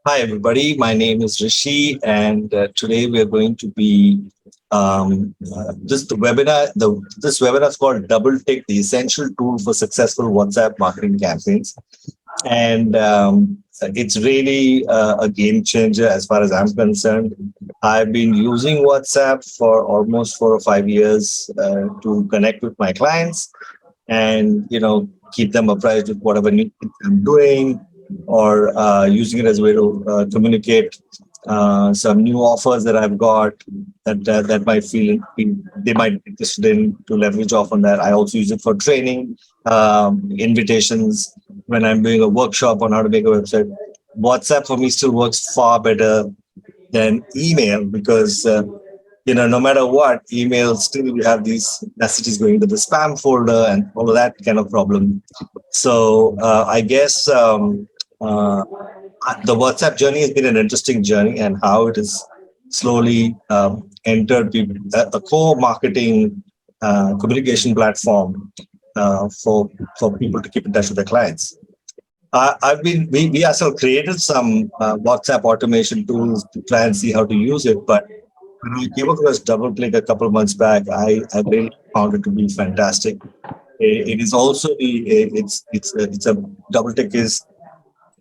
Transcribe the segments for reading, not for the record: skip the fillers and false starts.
Hi, everybody. My name is Rishi, and today we are going to be this the webinar. This webinar is called DoubleTick, the essential tool for successful WhatsApp marketing campaigns, and it's really a game changer as far as I'm concerned. I've been using WhatsApp for almost 4 or 5 years to connect with my clients, and keep them apprised with whatever new things I'm doing, or using it as a way to communicate some new offers that I've got that might feel they might be interested in to leverage off on that. I also use it for training, invitations when I'm doing a workshop on how to make a website. WhatsApp for me still works far better than email because no matter what, email still you have these messages going to the spam folder and all of that kind of problem. So I guess the WhatsApp journey has been an interesting journey, and how it has slowly entered a core marketing communication platform for people to keep in touch with their clients. We ourselves created some WhatsApp automation tools to try and see how to use it, but when I came across DoubleClick a couple of months back, I really found it to be fantastic. It is also it's a DoubleTick is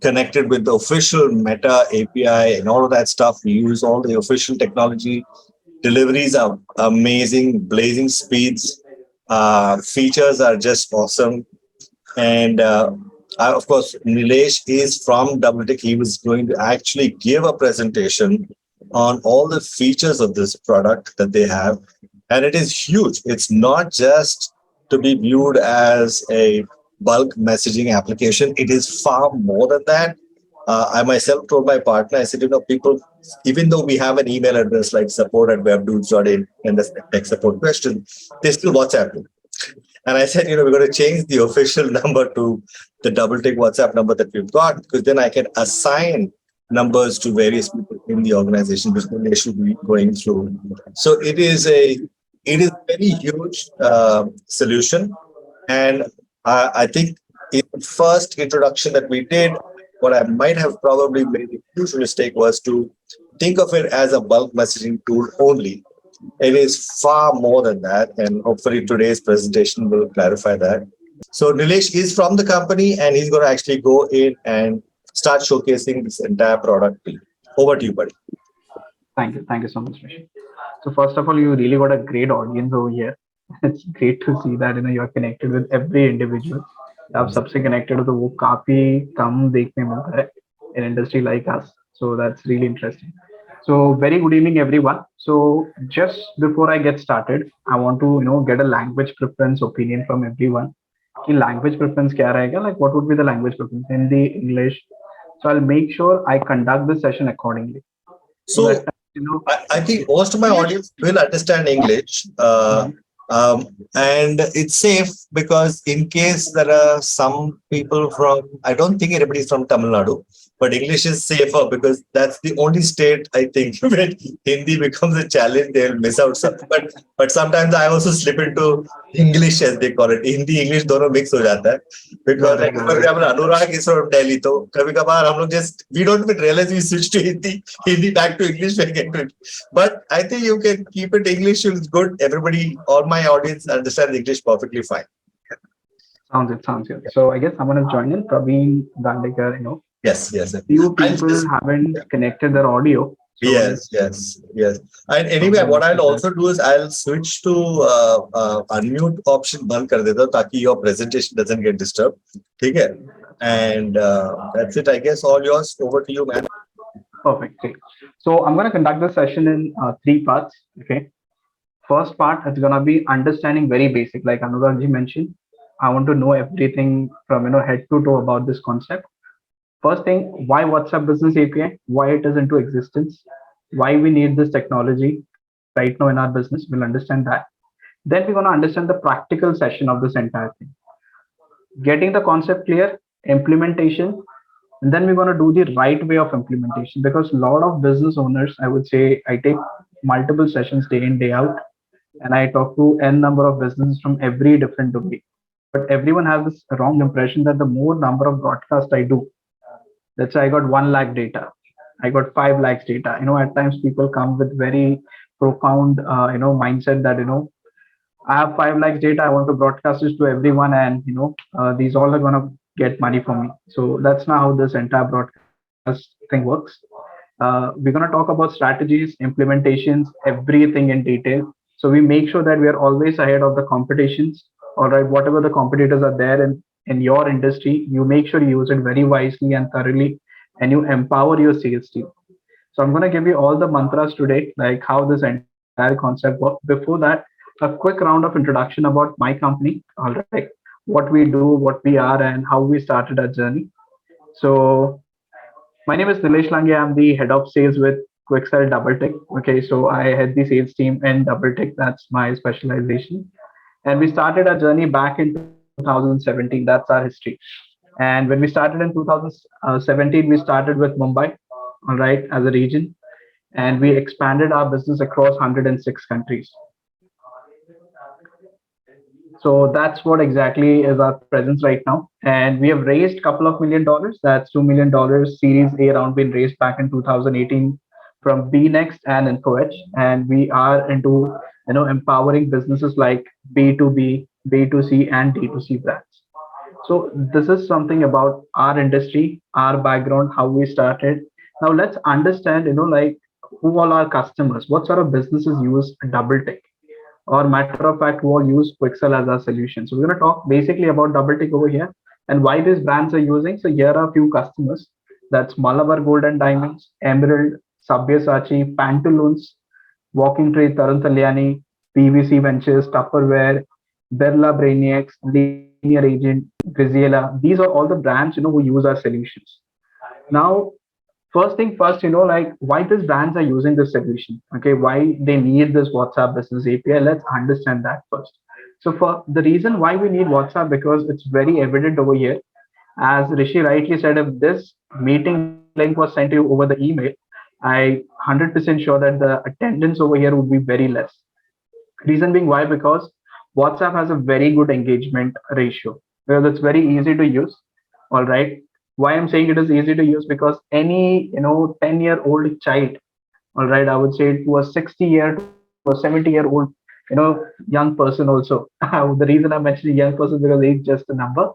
connected with the official Meta API and all of that stuff. We use all the official technology. Deliveries are amazing, blazing speeds. Features are just awesome. And of course, Nilesh is from DoubleTick. He was going to actually give a presentation on all the features of this product that they have. And it is huge. It's not just to be viewed as a bulk messaging application. It is far more than that. I myself told my partner, I said, people, even though we have an email address like support at webdudes.in and the tech support question, they still WhatsApp me. And I said, we're going to change the official number to the DoubleTick WhatsApp number that we've got, because then I can assign numbers to various people in the organization which they should be going through. So it is a very huge solution. And I think in the first introduction that we did, what I might have probably made a huge mistake was to think of it as a bulk messaging tool only. It is far more than that, and hopefully today's presentation will clarify that. So Nilesh is from the company, and he's going to actually go in and start showcasing this entire product. Over to you, buddy. Thank you so much, Rishi. So first of all, you really got a great audience over here. It's great to see that you're connected with every individual. आप सबसे connected हो तो वो काफी कम देखने मिलता है in industry like us. So that's really interesting. So very good evening, everyone. So just before I get started, I want to get a language preference opinion from everyone. कि language preference क्या रहेगा? Like what would be the language preference? Hindi, English. So I'll make sure I conduct the session accordingly. So So that I think most of my audience will understand English. And it's safe because in case there are some people from, I don't think everybody's from Tamil Nadu, but English is safer because that's the only state I think when Hindi becomes a challenge, they'll miss out something. But sometimes I also slip into English as they call it. Hindi English दोनों mix हो जाता है. Because like for example, Anurag is from Delhi, तो कभी कभार हम लोग just we don't even realize we switch to Hindi back to English when we get to it. But I think you can keep it English is good. Everybody, all my audience understands English perfectly fine. sounds good. So I guess someone has joined in, Praveen Dandekar, Yes. few people haven't connected their audio. So Yes. And anyway, what I'll also do is I'll switch to unmute option बंद कर देता हूँ ताकि your presentation doesn't get disturbed. ठीक है? And that's it. I guess all yours. Over to you, man. Perfect. Great. So I'm going to conduct the session in three parts. Okay. First part is going to be understanding very basic, like Anurag ji mentioned. I want to know everything from head to toe about this concept. First thing, why WhatsApp Business API? Why it is into existence? Why we need this technology right now in our business? We'll understand that. Then we're going to understand the practical session of this entire thing. Getting the concept clear, implementation, and then we're going to do the right way of implementation, because a lot of business owners, I would say, I take multiple sessions day in, day out, and I talk to n number of businesses from every different domain. But everyone has this wrong impression that the more number of broadcasts I do, let's say I got 1 lakh data. I got 5 lakhs data. At times people come with very profound, mindset that, I have 5 lakhs data. I want to broadcast this to everyone, and these all are gonna get money from me. So that's not how this entire broadcast thing works. We're gonna talk about strategies, implementations, everything in detail. So we make sure that we are always ahead of the competitions. All right, whatever the competitors are there in your industry, you make sure you use it very wisely and thoroughly, and you empower your sales team. So I'm going to give you all the mantras today, like how this entire concept works. Before that, a quick round of introduction about my company. All right, what we do, what we are, and how we started our journey. So my name is Nilesh Lange. I'm the head of sales with Quicksell DoubleTick. Okay, so I head the sales team in DoubleTick. That's my specialization. And we started our journey back in 2017. That's our history. And when we started in 2017, we started with Mumbai, all right, as a region, and we expanded our business across 106 countries. So that's what exactly is our presence right now. And we have raised a couple of $1 million. That's $2 million Series A round been raised back in 2018 from B Next and InfoEdge. And we are into empowering businesses like B2B, B2C, and D2C brands. So this is something about our industry, our background, how we started. Now let's understand, like who all our customers, what sort of businesses use DoubleTick, or matter of fact, who all use Quixel as our solution. So we're going to talk basically about DoubleTick over here and why these brands are using. So here are a few customers. That's Malabar Gold and Diamonds, Emerald, Sabyasachi, Pantaloons, Walking Tree, Tarun Talyani, PVC Ventures, Tupperware, Birla Brainiacs, Linear Agent, Griziella. These are all the brands, who use our solutions. Now, first thing first, like why these brands are using this solution. Okay, why they need this WhatsApp Business API. Let's understand that first. So for the reason why we need WhatsApp, because it's very evident over here. As Rishi rightly said, if this meeting link was sent to you over the email, I 100% sure that the attendance over here would be very less. Reason being why? Because WhatsApp has a very good engagement ratio, because it's very easy to use. All right. Why I'm saying it is easy to use, because any 10-year-old child, all right, I would say to a 60-year to a 70-year-old, young person also. The reason I'm mentioning young person because age just a number.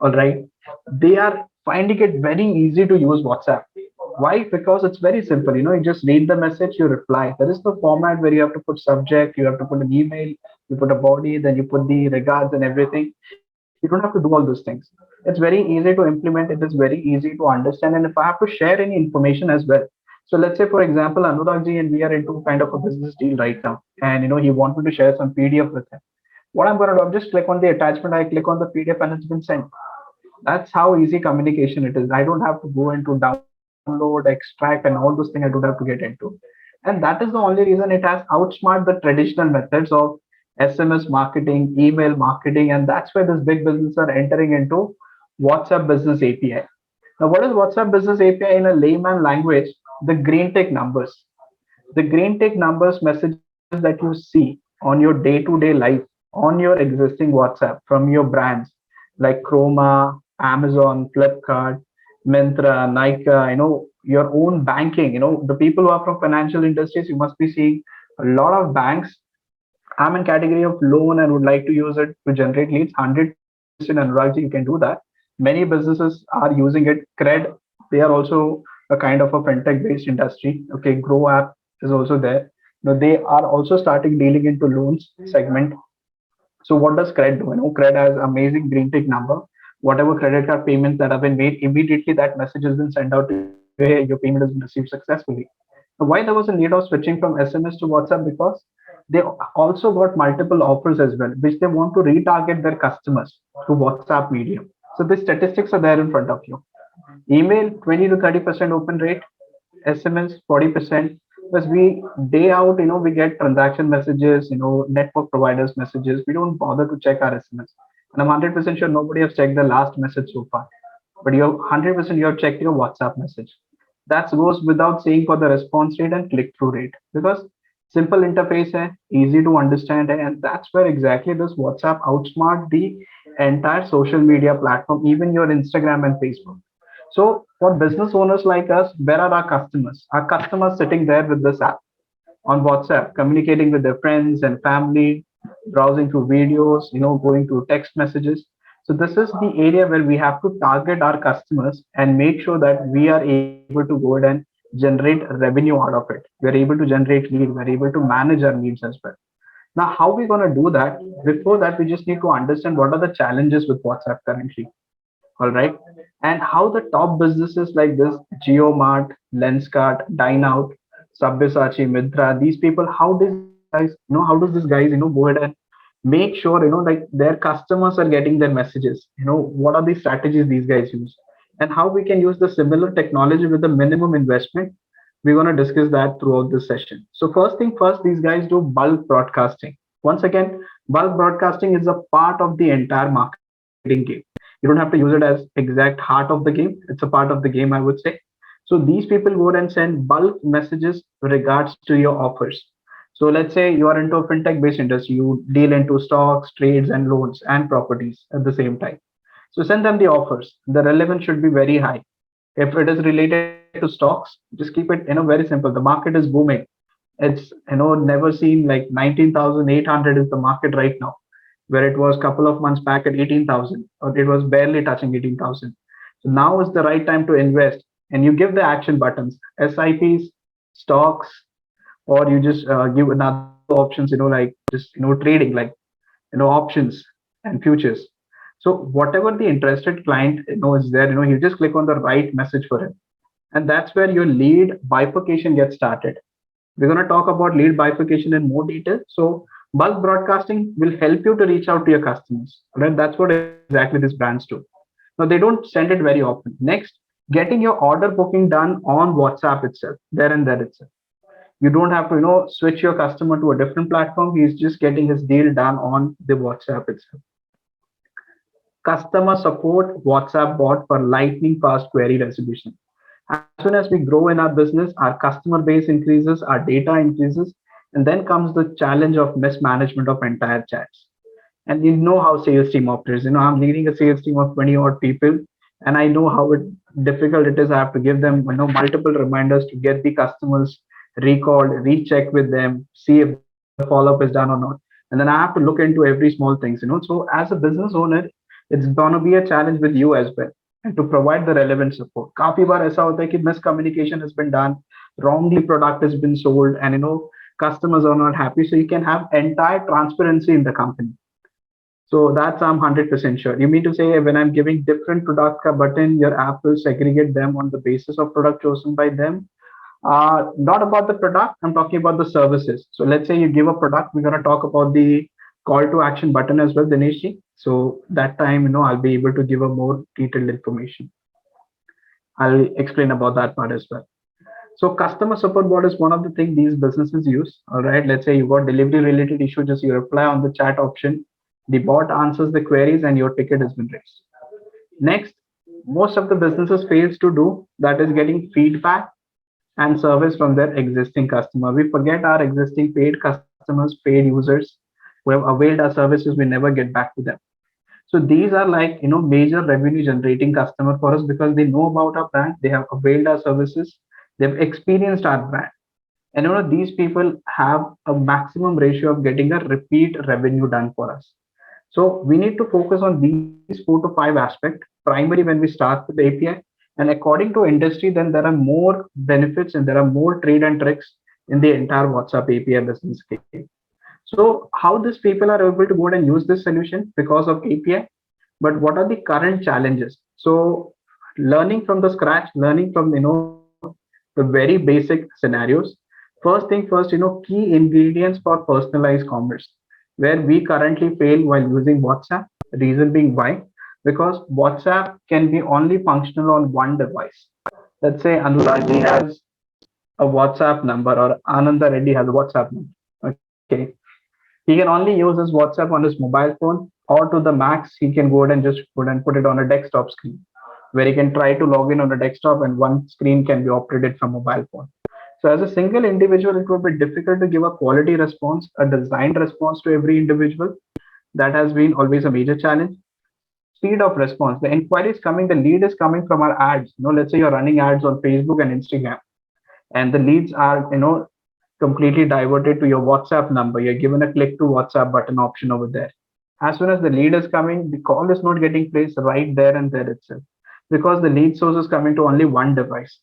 All right, they are finding it very easy to use WhatsApp. Why? Because it's very simple. You just read the message, you reply. There is no format where you have to put subject, you have to put an email, you put a body, then you put the regards and everything. You don't have to do all those things. It's very easy to implement. It is very easy to understand. And if I have to share any information as well. So let's say, for example, Anurag ji and we are into kind of a business deal right now. And, he wanted to share some PDF with him. What I'm going to do, I'm just click on the attachment. I click on the PDF and it's been sent. That's how easy communication it is. I don't have to go into download, extract, and all those things I don't have to get into. And that is the only reason it has outsmart the traditional methods of SMS marketing, email marketing, and that's why this big business are entering into WhatsApp Business API. Now, what is WhatsApp Business API in a layman language? The green tick numbers. The green tick numbers messages that you see on your day-to-day life on your existing WhatsApp from your brands like Chroma, Amazon, Flipkart, Myntra, Nika, your own banking, the people who are from financial industries, you must be seeing a lot of banks. I'm in category of loan and would like to use it to generate leads. 100% Anurag ji, you can do that. Many businesses are using it. Cred, they are also a kind of a fintech based industry. Okay, Grow app is also there. They are also starting dealing into loans segment. So what does Cred do? Cred has amazing green tick number. Whatever credit card payments that have been made, immediately that message has been sent out to you, hey, your payment has been received successfully. Now, why there was a need of switching from SMS to WhatsApp? Because they also got multiple offers as well, which they want to retarget their customers through WhatsApp medium. So the statistics are there in front of you. Email 20 to 30% open rate, SMS 40%. Because we day out, we get transaction messages, network providers messages. We don't bother to check our SMS. And I'm 100% sure nobody has checked the last message so far. But you're 100% you have checked your WhatsApp message. That goes without saying for the response rate and click through rate, because simple interface hai, easy to understand hai, and that's where exactly this WhatsApp outsmart the entire social media platform, even your Instagram and Facebook. So for business owners like us, where are our customers? Our customers sitting there with this app on WhatsApp, communicating with their friends and family, browsing through videos, going through text messages. So this is the area where we have to target our customers and make sure that we are able to go ahead and generate revenue out of it. We're able to generate lead. We're able to manage our leads as well. Now, how we going to do that? Before that, we just need to understand what are the challenges with WhatsApp currently. All right. And how the top businesses like this, GeoMart, Lenskart, Dineout, Sabyasachi, Mitra, these people, how these guys, how does this guys, go ahead and make sure, like their customers are getting their messages, what are the strategies these guys use and how we can use the similar technology with the minimum investment. We're going to discuss that throughout this session. So first thing first, these guys do bulk broadcasting. Once again, bulk broadcasting is a part of the entire marketing game. You don't have to use it as exact heart of the game. It's a part of the game, I would say. So these people go and send bulk messages regards to your offers. So let's say you are into a fintech based industry, you deal into stocks, trades, and loans and properties at the same time. So send them the offers. The relevance should be very high. If it is related to stocks, just keep it, very simple. The market is booming. It's, never seen like 19,800 is the market right now, where it was a couple of months back at 18,000, or it was barely touching 18,000. So now is the right time to invest, and you give the action buttons, SIPs, stocks, or you just give another options, like just trading, like options and futures. So whatever the interested client is there, you just click on the right message for him, and that's where your lead bifurcation gets started. We're going to talk about lead bifurcation in more detail. So bulk broadcasting will help you to reach out to your customers. Right? That's what exactly these brands do. Now they don't send it very often. Next, getting your order booking done on WhatsApp itself, there and there itself. You don't have to, switch your customer to a different platform. He's just getting his deal done on the WhatsApp itself. Customer support WhatsApp bot for lightning fast query resolution. As soon as we grow in our business, our customer base increases, our data increases, and then comes the challenge of mismanagement of entire chats. And you know how sales team operates. I'm leading a sales team of 20 odd people, and I know how difficult it is. I have to give them, multiple reminders to get the customers recalled, recheck with them, see if the follow-up is done or not. And then I have to look into every small things. So as a business owner, it's gonna be a challenge with you as well, and to provide the relevant support. काफी बार ऐसा होता है कि miscommunication has been done, wrongly product has been sold, and customers are not happy. So you can have entire transparency in the company. So that's I'm 100% sure. You mean to say when I'm giving different product ka button, your app will segregate them on the basis of product chosen by them? Not about the product, I'm talking about the services. So let's say you give a product, we're going to talk about the call to action button as well, Dinesh ji. So that time, I'll be able to give a more detailed information. I'll explain about that part as well. So customer support bot is one of the things these businesses use. All right, let's say you got delivery related issue, just you reply on the chat option. The bot answers the queries and your ticket has been raised. Next, most of the businesses fails to do that is getting feedback and service from their existing customer. We forget our existing paid customers, paid users who have availed our services. We never get back to them. So these are like major revenue generating customer for us because they know about our brand, they have availed our services, they've experienced our brand, and these people have a maximum ratio of getting a repeat revenue done for us. So we need to focus on these 4 to 5 aspects primary when we start with the API. And according to industry, then there are more benefits and there are more trade and tricks in the entire WhatsApp API business game. So how these people are able to go and use this solution because of API, but what are the current challenges? So learning from the scratch, learning from the very basic scenarios. First thing first, key ingredients for personalized commerce, where we currently fail while using WhatsApp. Reason being why? Because WhatsApp can be only functional on one device. Let's say Anurag has a WhatsApp number or Ananda Reddy has a WhatsApp number. Okay. He can only use his WhatsApp on his mobile phone, or to the max, he can go ahead and just go and put it on a desktop screen where he can try to log in on a desktop and one screen can be operated from mobile phone. So as a single individual, it would be difficult to give a quality response, a designed response to every individual. That has been always a major challenge. So speed of response. The inquiry is coming, the lead is coming from our ads. Let's say you're running ads on Facebook and Instagram, and the leads are, completely diverted to your WhatsApp number. You're given a click to WhatsApp button option over there. As soon as the lead is coming, the call is not getting placed right there and there itself, because the lead source is coming to only one device.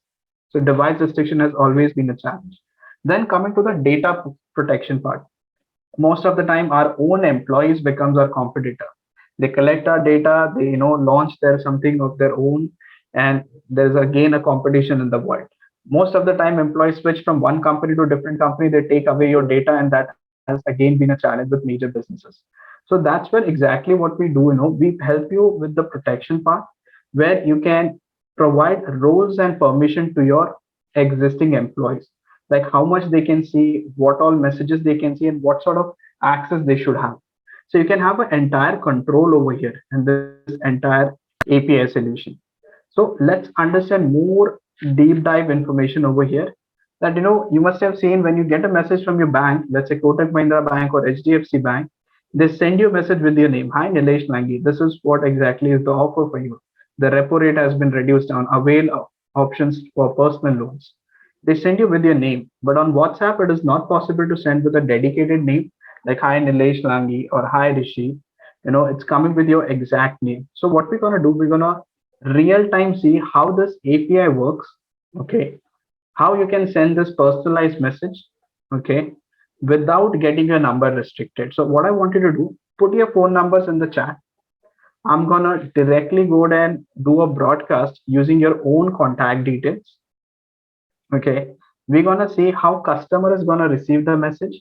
So device restriction has always been a challenge. Then coming to the data protection part, most of the time our own employees becomes our competitor. They collect our data, they launch their something of their own, and there's again a competition in the world. Most of the time employees switch from one company to a different company, they take away your data, and that has again been a challenge with major businesses. So that's where exactly what we do. We help you with the protection part, where you can provide roles and permission to your existing employees, like how much they can see, what all messages they can see, and what sort of access they should have. So you can have an entire control over here in this entire API solution. So let's understand more deep dive information over here. That you must have seen, when you get a message from your bank, let's say Kotak Mahindra Bank or HDFC Bank, they send you a message with your name. Hi Nilesh Langi, this is what exactly is the offer for you. The repo rate has been reduced down. Avail options for personal loans. They send you with your name, but on WhatsApp it is not possible to send with a dedicated name like Hi Nilesh Langi or Hi Rishi. It's coming with your exact name. So what we're gonna do, we're gonna real time see how this API works. Okay, how you can send this personalized message. Okay, without getting your number restricted. So what I want you to do, put your phone numbers in the chat. I'm gonna directly go ahead and do a broadcast using your own contact details. Okay, we're gonna see how customer is gonna receive the message,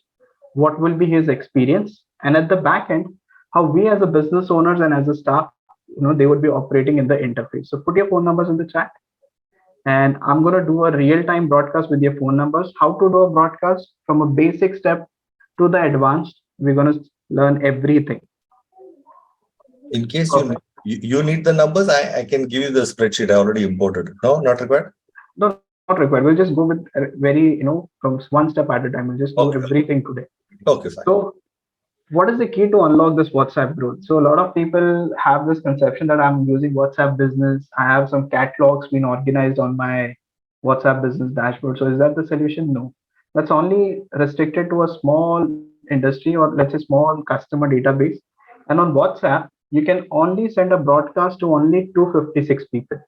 what will be his experience, and at the back end, how we as a business owners and as a staff, they would be operating in the interface. So put your phone numbers in the chat, and I'm gonna do a real-time broadcast with your phone numbers. How to do a broadcast from a basic step to the advanced. We're gonna learn everything. In case Perfect. you need the numbers, I can give you the spreadsheet I already imported. No, not required. No, not required. We'll just go with very, from one step at a time. We'll just do Okay, everything today. okay, fine. So what is the key to unlock this WhatsApp growth? So a lot of people have this conception that I'm using WhatsApp business. I have some catalogs being organized on my WhatsApp business dashboard. So is that the solution? No. That's only restricted to a small industry, or let's say small customer database. And on WhatsApp, you can only send a broadcast to only 256 people.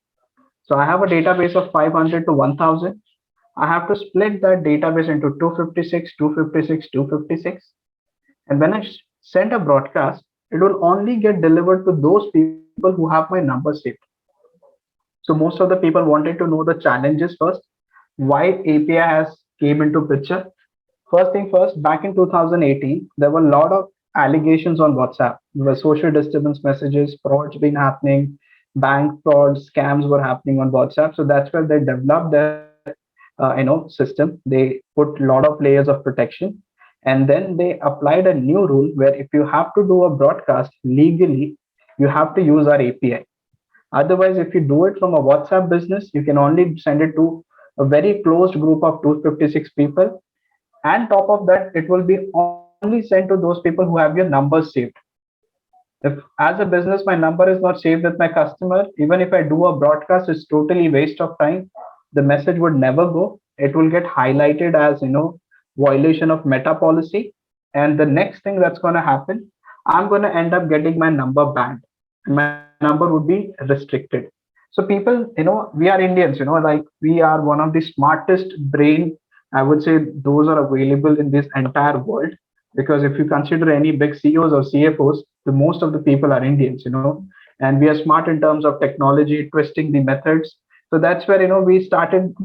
So I have a database of 500 to 1000. I have to split that database into 256, 256, 256. And when I send a broadcast, it will only get delivered to those people who have my number saved. So most of the people wanted to know the challenges first, why API has came into picture. First thing first, back in 2018, there were a lot of allegations on WhatsApp. There were social disturbance messages, frauds been happening, bank frauds, scams were happening on WhatsApp. So that's where they developed their system. They put a lot of layers of protection, and then they applied a new rule where if you have to do a broadcast legally, you have to use our API. Otherwise, if you do it from a WhatsApp business, you can only send it to a very closed group of 256 people. And top of that, it will be only sent to those people who have your numbers saved. If as a business my number is not saved with my customer, even if I do a broadcast, it's totally waste of time. The message would never go. It will get highlighted as violation of meta policy. And the next thing that's going to happen, I'm going to end up getting my number banned, and my number would be restricted. So people, we are Indians, like we are one of the smartest brain, I would say, those are available in this entire world. Because if you consider any big CEOs or CFOs, the most of the people are Indians, and we are smart in terms of technology, twisting the methods. So that's where we started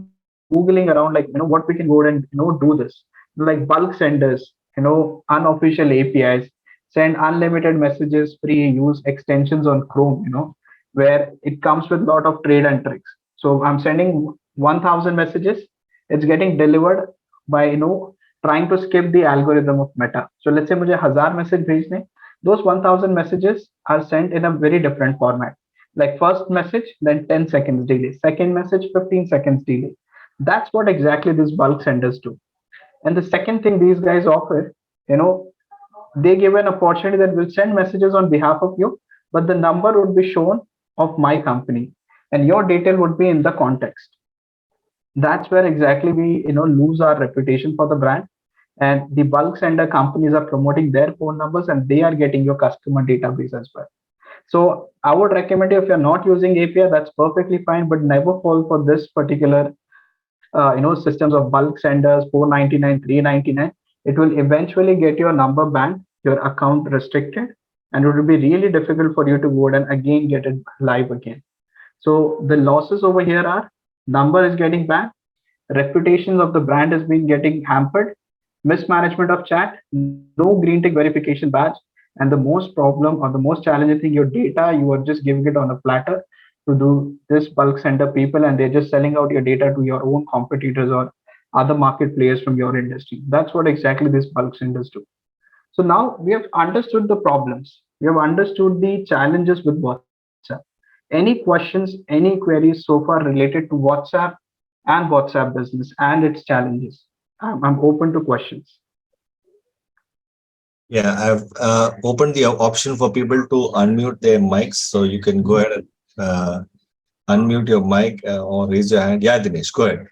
googling around, like what we can go and do this, like bulk senders, unofficial APIs, send unlimited messages, free, use extensions on Chrome, where it comes with a lot of trade and tricks. So I'm sending 1000 messages, it's getting delivered by trying to skip the algorithm of Meta. So let's say मुझे 1000 message भेजने, those 1000 messages are sent in a very different format. Like first message, then 10 seconds delay. Second message, 15 seconds delay. That's what exactly these bulk senders do. And the second thing these guys offer, you know, they give an opportunity that will send messages on behalf of you, but the number would be shown of my company, and your detail would be in the context. That's where exactly we lose our reputation for the brand, and the bulk sender companies are promoting their phone numbers and they are getting your customer database as well. So I would recommend you, if you're not using API, that's perfectly fine, but never fall for this particular systems of bulk senders, 499, 399. It will eventually get your number banned, your account restricted, and it will be really difficult for you to go and again get it live again. So the losses over here are: number is getting banned, reputations of the brand is being getting hampered, mismanagement of chat, no green tick verification badge, and the most problem or the most challenging thing, your data, you are just giving it on a platter to do this bulk sender people, and they're just selling out your data to your own competitors or other market players from your industry. That's what exactly these bulk senders do. So now we have understood the problems. We have understood the challenges with WhatsApp. Any questions, any queries so far related to WhatsApp and WhatsApp business and its challenges? I'm open to questions. Yeah, I've opened the option for people to unmute their mics, so you can go ahead and unmute your mic or raise your hand. Yeah, Dinesh, go ahead.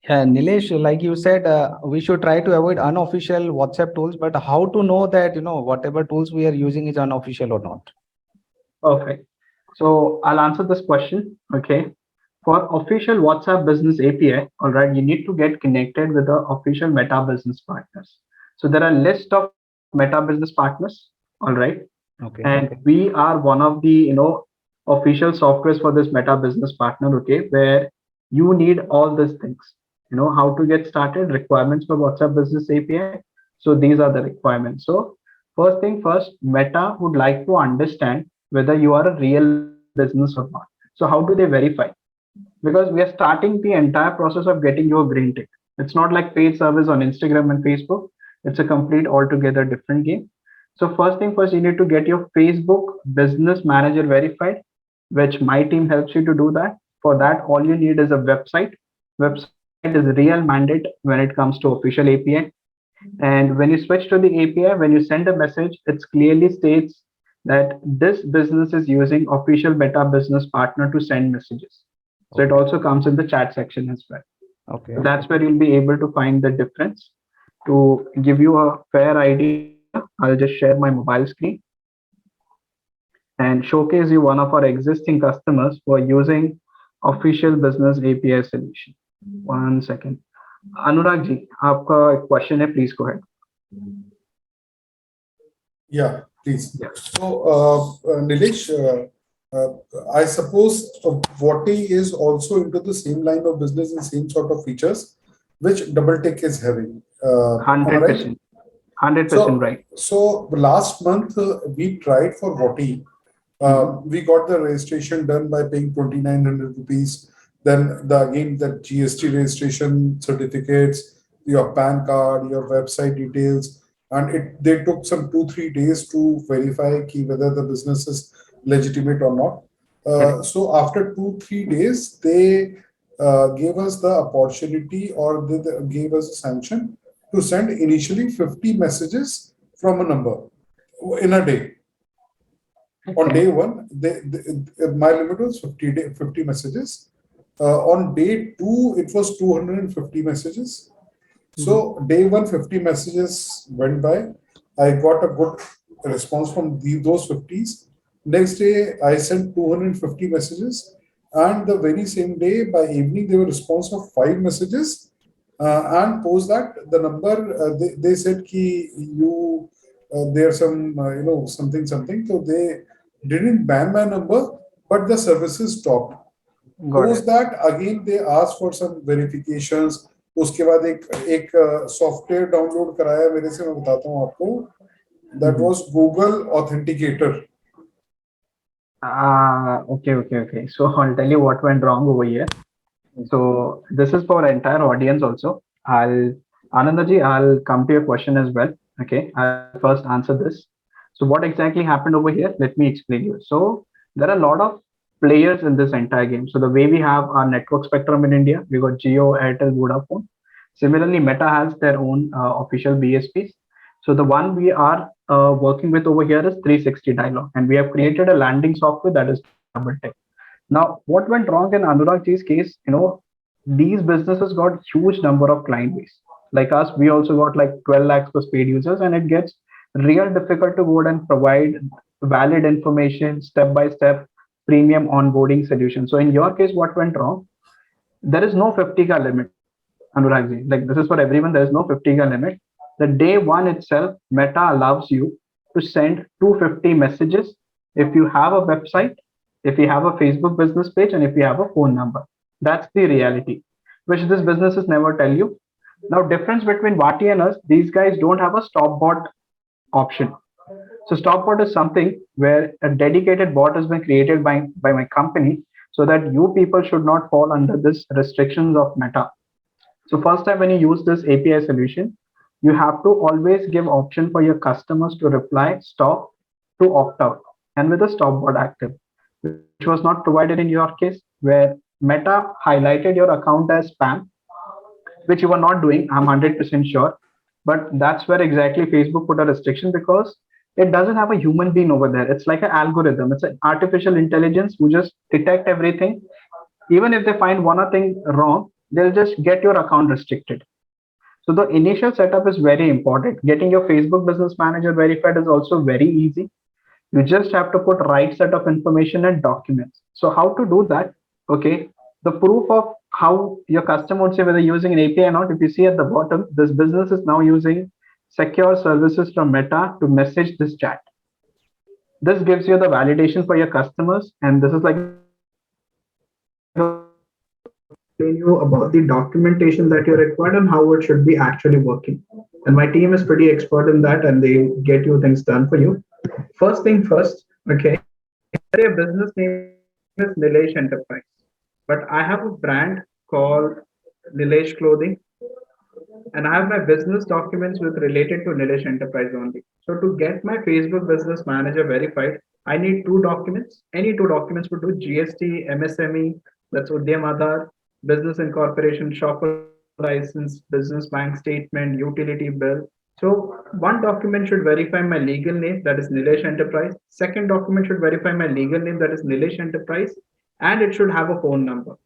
Yeah, Nilesh, like you said, we should try to avoid unofficial WhatsApp tools, but how to know that, whatever tools we are using is unofficial or not? Perfect. So I'll answer this question. Okay. For official WhatsApp business API, all right, you need to get connected with the official Meta business partners. So there are a list of Meta business partners, all right, Okay. and we are one of the official softwares for this Meta business partner. Okay, where you need all these things. How to get started, requirements for WhatsApp business API. So these are the requirements. So first thing first, Meta would like to understand whether you are a real business or not. So how do they verify? Because we are starting the entire process of getting you a green tick. It's not like paid service on Instagram and Facebook. It's a complete altogether different game. So first thing first, you need to get your Facebook business manager verified, which my team helps you to do that. For that, all you need is a website. Website is real mandate when it comes to official API. And when you switch to the API, when you send a message, it clearly states that this business is using official Meta business partner to send messages. So it also comes in the chat section as well. Okay. So that's where you'll be able to find the difference. To give you a fair idea, I'll just share my mobile screen and showcase you one of our existing customers who are using official business API solution. 1 second. Anurag ji, आपका एक question है, please go ahead. Yeah, please. Yeah. So, Nilesh, I suppose Voti is also into the same line of business and same sort of features which DoubleTick is having. 100%. 100% right. So last month we tried for Voti. We got the registration done by paying 2,900 rupees. Then again the GST registration certificates, your PAN card, your website details, and they took some 2-3 days to verify whether the business is legitimate or not. So after 2-3 days, they gave us the opportunity, or they gave us a sanction to send initially 50 messages from a number in a day. On day one, my limit was 50 messages. On day two, it was 250 messages. So day one, 50 messages went by. I got a good response from those 50s. Next day, I sent 250 messages. And the very same day, by evening, there were response of 5 messages. And post that, the number, they said ki you, there's some, something. So they didn't ban my number, but the services stopped. Post that, again, they asked for some verifications. उसके बाद एक software download कराया मेरे से, मैं बताता हूँ आपको. That was Google Authenticator. Okay. So I'll tell you what went wrong over here. So this is for entire audience also. Anandaji, I'll come to your question as well. Okay, I'll first answer this. So what exactly happened over here? Let me explain you. So there are a lot of players in this entire game. So the way we have our network spectrum in India, we got Jio, Airtel, Vodafone. Similarly, Meta has their own official BSPs. So the one we are working with over here is 360 dialog, and we have created a landing software that is DoubleTick. Now, what went wrong in Anuragji's case, these businesses got huge number of client base. Like us, we also got like 12 lakhs plus paid users, and it gets real difficult to go and provide valid information, step by step, premium onboarding solution. So in your case, what went wrong? There is no 50K limit, Anuragji. Like this is for everyone. There is no 50K limit. The day one itself, Meta allows you to send 250 messages if you have a website, if you have a Facebook business page, and if you have a phone number. That's the reality, which this businesses never tell you. Now, difference between Vati and us, these guys don't have a stop bot option. So stop bot is something where a dedicated bot has been created by my company so that you people should not fall under this restrictions of Meta. So first time when you use this API solution, you have to always give option for your customers to reply stop to opt out, and with a stop bot active, which was not provided in your case, where Meta highlighted your account as spam, which you were not doing. I'm 100% sure. But that's where exactly Facebook put a restriction, because it doesn't have a human being over there. It's like an algorithm. It's an artificial intelligence who just detect everything. Even if they find one thing wrong, they'll just get your account restricted. So the initial setup is very important. Getting your Facebook business manager verified is also very easy. You just have to put right set of information and documents. So how to do that? Okay, the proof of how your customer would say whether using an API or not, if you see at the bottom, this business is now using secure services from Meta to message this chat. This gives you the validation for your customers, and this is like explain you about the documentation that you're required and how it should be actually working. And my team is pretty expert in that, and they get you things done for you. First thing first, okay, your business name is Nilesh Enterprise, but I have a brand called Nilesh Clothing, and I have my business documents with related to Nilesh Enterprise only. So to get my Facebook Business Manager verified, I need two documents. Any two documents would do: GST, MSME, that's Udyam Aadhaar, business incorporation, shopper license, business bank statement, utility bill. So one document should verify my legal name, that is Nilesh Enterprise. Second document should verify my legal name, that is Nilesh Enterprise, and it should have a phone number.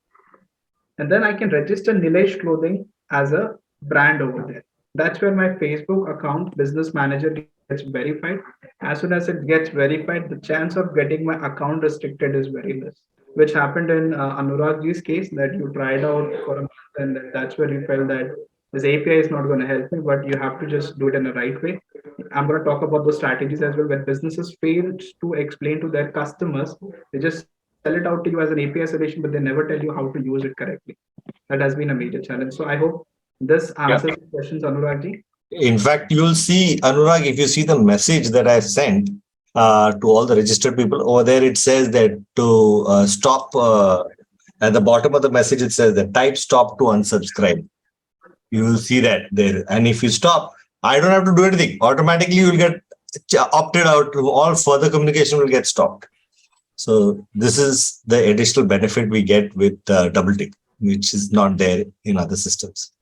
And then I can register Nilesh Clothing as a brand over there. That's where my Facebook account business manager gets verified. As soon as it gets verified, the chance of getting my account restricted is very less, which happened in Anuragji's case, that you tried out for a month, and that's where you felt that this API is not going to help me, but you have to just do it in the right way. I'm going to talk about those strategies as well. When businesses fail to explain to their customers, they just sell it out to you as an API solution, but they never tell you how to use it correctly. That has been a major challenge. So I hope this answers the questions, Anuragji. In fact, you'll see, Anurag, if you see the message that I've sent to all the registered people over there, it says that to stop, at the bottom of the message, it says that type stop to unsubscribe. You will see that there. And if you stop, I don't have to do anything. Automatically, you will get opted out. All further communication will get stopped. So this is the additional benefit we get with DoubleTick, which is not there in other systems.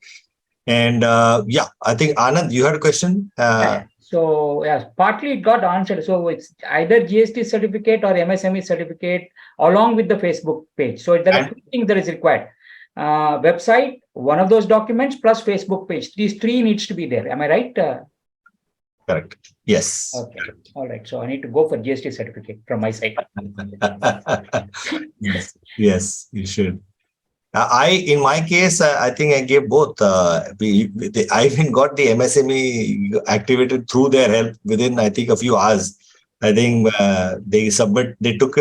And yeah, I think Anand, you had a question. So yes, partly it got answered. So it's either GST certificate or MSME certificate along with the Facebook page. So there are two things that is required. Website, one of those documents, plus Facebook page. These three needs to be there. Am I right? Correct. Yes. Okay. All right. So I need to go for GST certificate from my side. Yes, you should. In my case, I think I gave both. I even got the MSME activated through their help within, I think, a few hours. I think they took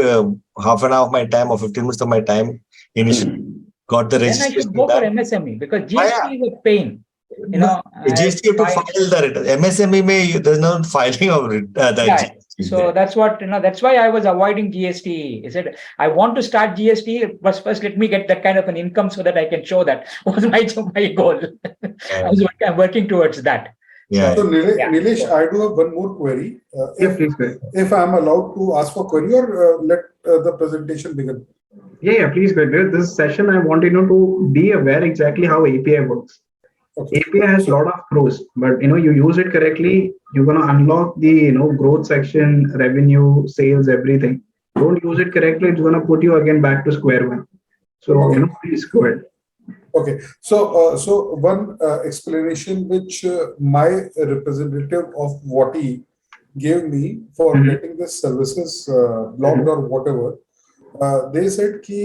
half an hour of my time or 15 minutes of my time initially. Got the registration. Then I should go for MSME because GST is a pain. GST you have to file the return. MSME there's no filing of that GST. So that's what that's why I was avoiding GST. Is it? I want to start GST, but first let me get that kind of an income so that I can show that was my goal. I'm working towards that. Yeah. So Nilesh, I do have one more query. If I'm allowed to ask for query, or let the presentation begin. Yeah, please go ahead. This session, I want to be aware exactly how API works. Okay. API has a lot of pros, but you use it correctly, you're gonna unlock the growth section, revenue, sales, everything. Don't use it correctly, it's gonna put you again back to square one. So Okay. please go ahead. Okay. So one explanation which my representative of Wati gave me for Mhm. getting this services blocked Mhm. or whatever, they said ki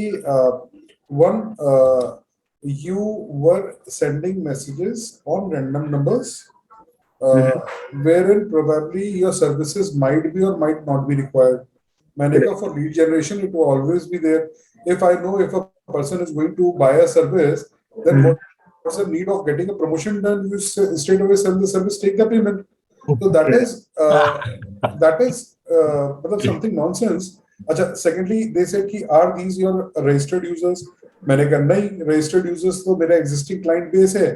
one you were sending messages on random numbers, uh, Mhm. wherein probably your services might be or might not be required. मैंने कहा for lead generation it will always be there. If I know if a person is going to buy a service, then what's the need of getting a promotion done? You straight away sell the service, take the payment. So that is मतलब something nonsense. अच्छा, secondly they said कि are these your registered users? मैंने कहा नहीं, registered users तो मेरा existing client base है.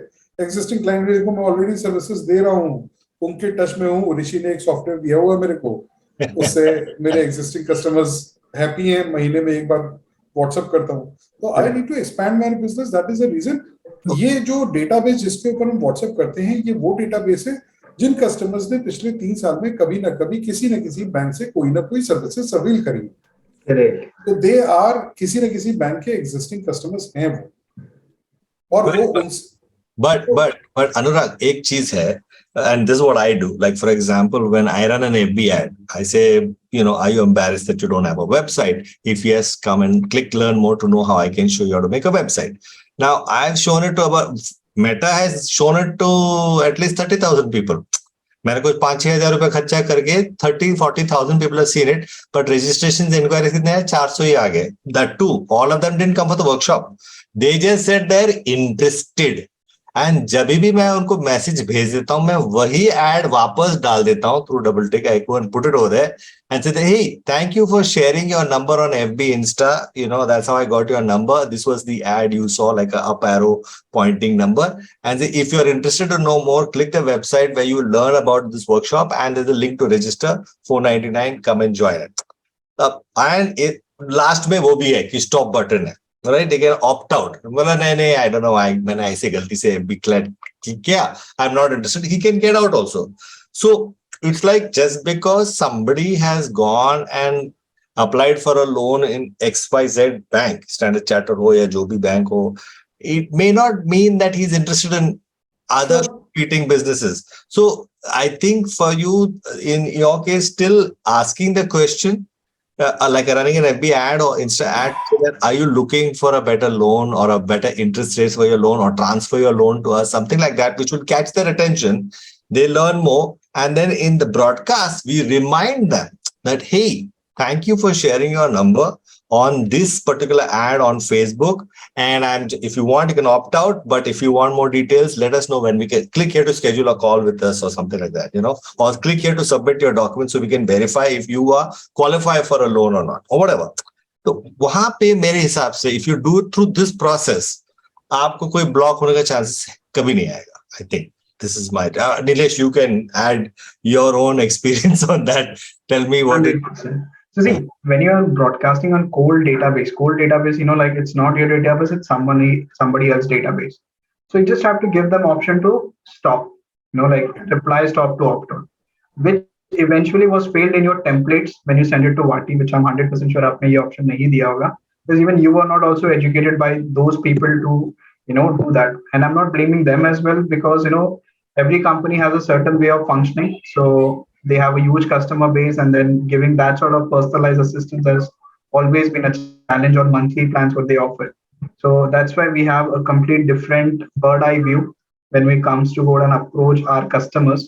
Existing client base को मैं already services दे रहा हूँ, उनके टच में हूँ. ऋषि ने एक सॉफ्टवेयर दिया हुआ है मेरे को, उससे मेरे एग्जिस्टिंग कस्टमर्स हैप्पी हैं, महीने में एक बार व्हाट्सएप करता हूँ. तो I need to expand my business, that is the reason. ये जो डेटाबेस जिसके ऊपर हम व्हाट्सएप करते हैं, ये वो डेटाबेस है जिन कस्टमर्स ने पिछले 3 साल में कभी ना कभी किसी न किसी बैंक से कोई ना कोई सर्विसेज अवेल करी. तो दे आर किसी न किसी बैंक के एग्जिस्टिंग कस्टमर्स हैं वो, और वो उनसे But Anurag, एक चीज है, and this is what I do. Like for example, when I run an FB ad, I say, are you embarrassed that you don't have a website? If yes, come and click learn more to know how I can show you how to make a website. Now I've shown it to Meta has shown it to at least 30,000 people. मैंने कुछ 5-6 हज़ार रुपए खर्चा करके 30-40,000 people have seen it, but registrations inquiries कितने हैं? 400 ही आ गए. That too, all of them didn't come for the workshop. They just said they're interested. And जब भी मैं उनको मैसेज भेज देता हूं, मैं वही एड वापस डाल देता हूं through double tick. I go and put it over there and say hey thank you for sharing your number on FB Insta, that's how I got your number, this was the ad you saw like a up arrow pointing number, and if you are interested to know more, click the website where you learn about this workshop and there's a link to register, $499, come and join it. And last में वो भी है कि stop button है, right? They can opt out. बोला नहीं, I don't know, मैंने ऐसे गलती से declared किया, I'm not interested. He can get out also. So it's like just because somebody has gone and applied for a loan in XYZ bank, Standard Chartered हो या जो भी बैंक हो, it may not mean that he's interested in other competing businesses. So I think for you, in your case, still asking the question, like running an FB ad or Insta ad, so that are you looking for a better loan or a better interest rates for your loan or transfer your loan to us, something like that, which will catch their attention. They learn more. And then in the broadcast, we remind them that, hey, thank you for sharing your number on this particular ad on Facebook. And if you want, you can opt out. But if you want more details, let us know when we can click here to schedule a call with us or something like that, or click here to submit your documents so we can verify if you are qualify for a loan or not, or whatever. तो वहां पे मेरे हिसाब से if you do it through this process, आपको कोई block होने का चांसेस कभी नहीं आएगा. I think this is my Nilesh, you can add your own experience on that. Tell me what 100%. So see, when you are broadcasting on cold database, like it's not your database, it's somebody else's database. So you just have to give them option to stop, like reply stop to opt out, which eventually was failed in your templates when you send it to Vati, which I'm 100% sure आपने ये option नहीं दिया होगा, because even you are not also educated by those people to do that. And I'm not blaming them as well, because every company has a certain way of functioning. So they have a huge customer base, and then giving that sort of personalized assistance has always been a challenge on monthly plans what they offer. So that's why we have a complete different bird eye view when it comes to go and approach our customers,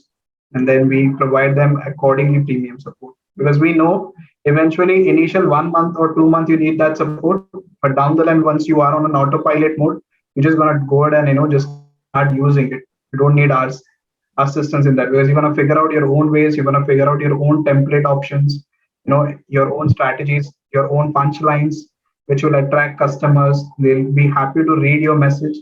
and then we provide them accordingly premium support, because we know eventually initial 1 month or 2 months you need that support, but down the line once you are on an autopilot mode, you're just going to go ahead and just start using it. You don't need our assistance in that, because you're going to figure out your own ways, you're going to figure out your own template options, your own strategies, your own punchlines, which will attract customers. They'll be happy to read your message.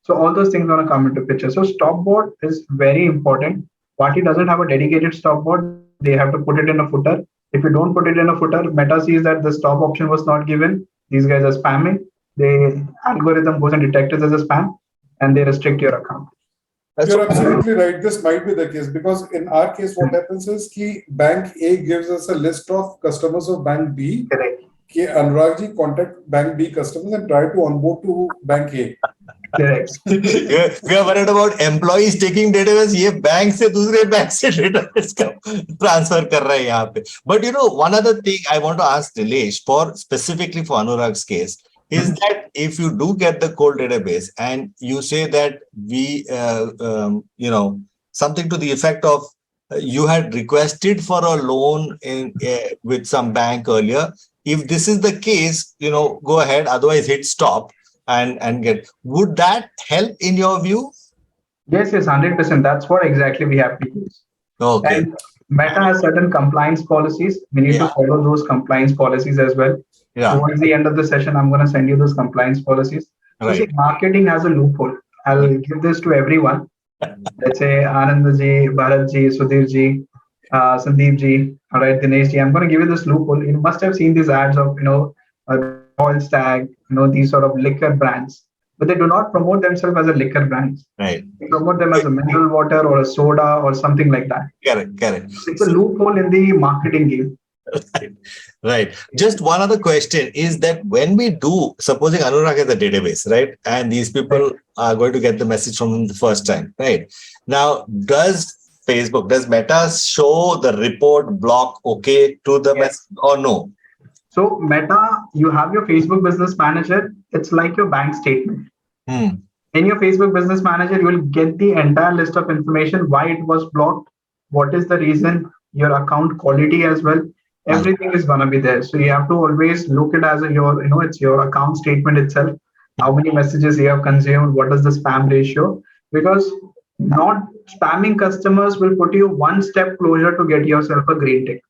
So all those things are going to come into picture. So stop bot is very important. Party doesn't have a dedicated stop bot. They have to put it in a footer. If you don't put it in a footer, Meta sees that the stop option was not given. These guys are spamming. The algorithm goes and detects it as a spam, and they restrict your account. You're absolutely right. This might be the case because in our case, what happens is कि Bank A gives us a list of customers of Bank B. Correct. कि Anurag ji contact Bank B customers and try to onboard to Bank A. Correct. We are worried about employees taking database. ये bank से दूसरे bank से database का transfer कर रहे हैं यहाँ पे. But one other thing I want to ask Nilesh for specifically for Anurag's case is that if you do get the cold database and you say that we, something to the effect of you had requested for a loan with some bank earlier. If this is the case, go ahead. Otherwise, hit stop. And get, would that help in your view? Yes, 100%. That's what exactly we have to use. Okay. And Meta has certain compliance policies. We need to follow those compliance policies as well. Yeah. Towards the end of the session, I'm going to send you those compliance policies. Right. So see, marketing has a loophole. I'll give this to everyone. Let's say Anand ji, Bharat ji, Sudhir ji, Sandeep ji, all right, Dinesh ji. I'm going to give you this loophole. You must have seen these ads of, Royal Stag, these sort of liquor brands, but they do not promote themselves as a liquor brand. Right. They promote them as a mineral water or a soda or something like that. Correct. It's a loophole in the marketing game. Right. Just one other question is that when we do, supposing Anurag has a database, right? And these people are going to get the message from him the first time, right? Now, does Meta show the report block okay to the message or no? So Meta, you have your Facebook Business Manager. It's like your bank statement. In your Facebook Business Manager, you will get the entire list of information, why it was blocked, what is the reason, your account quality as well. Everything is going to be there. So you have to always look at it as it's your account statement itself. How many messages you have consumed, what is the spam ratio? Because not spamming customers will put you one step closer to get yourself a green tick.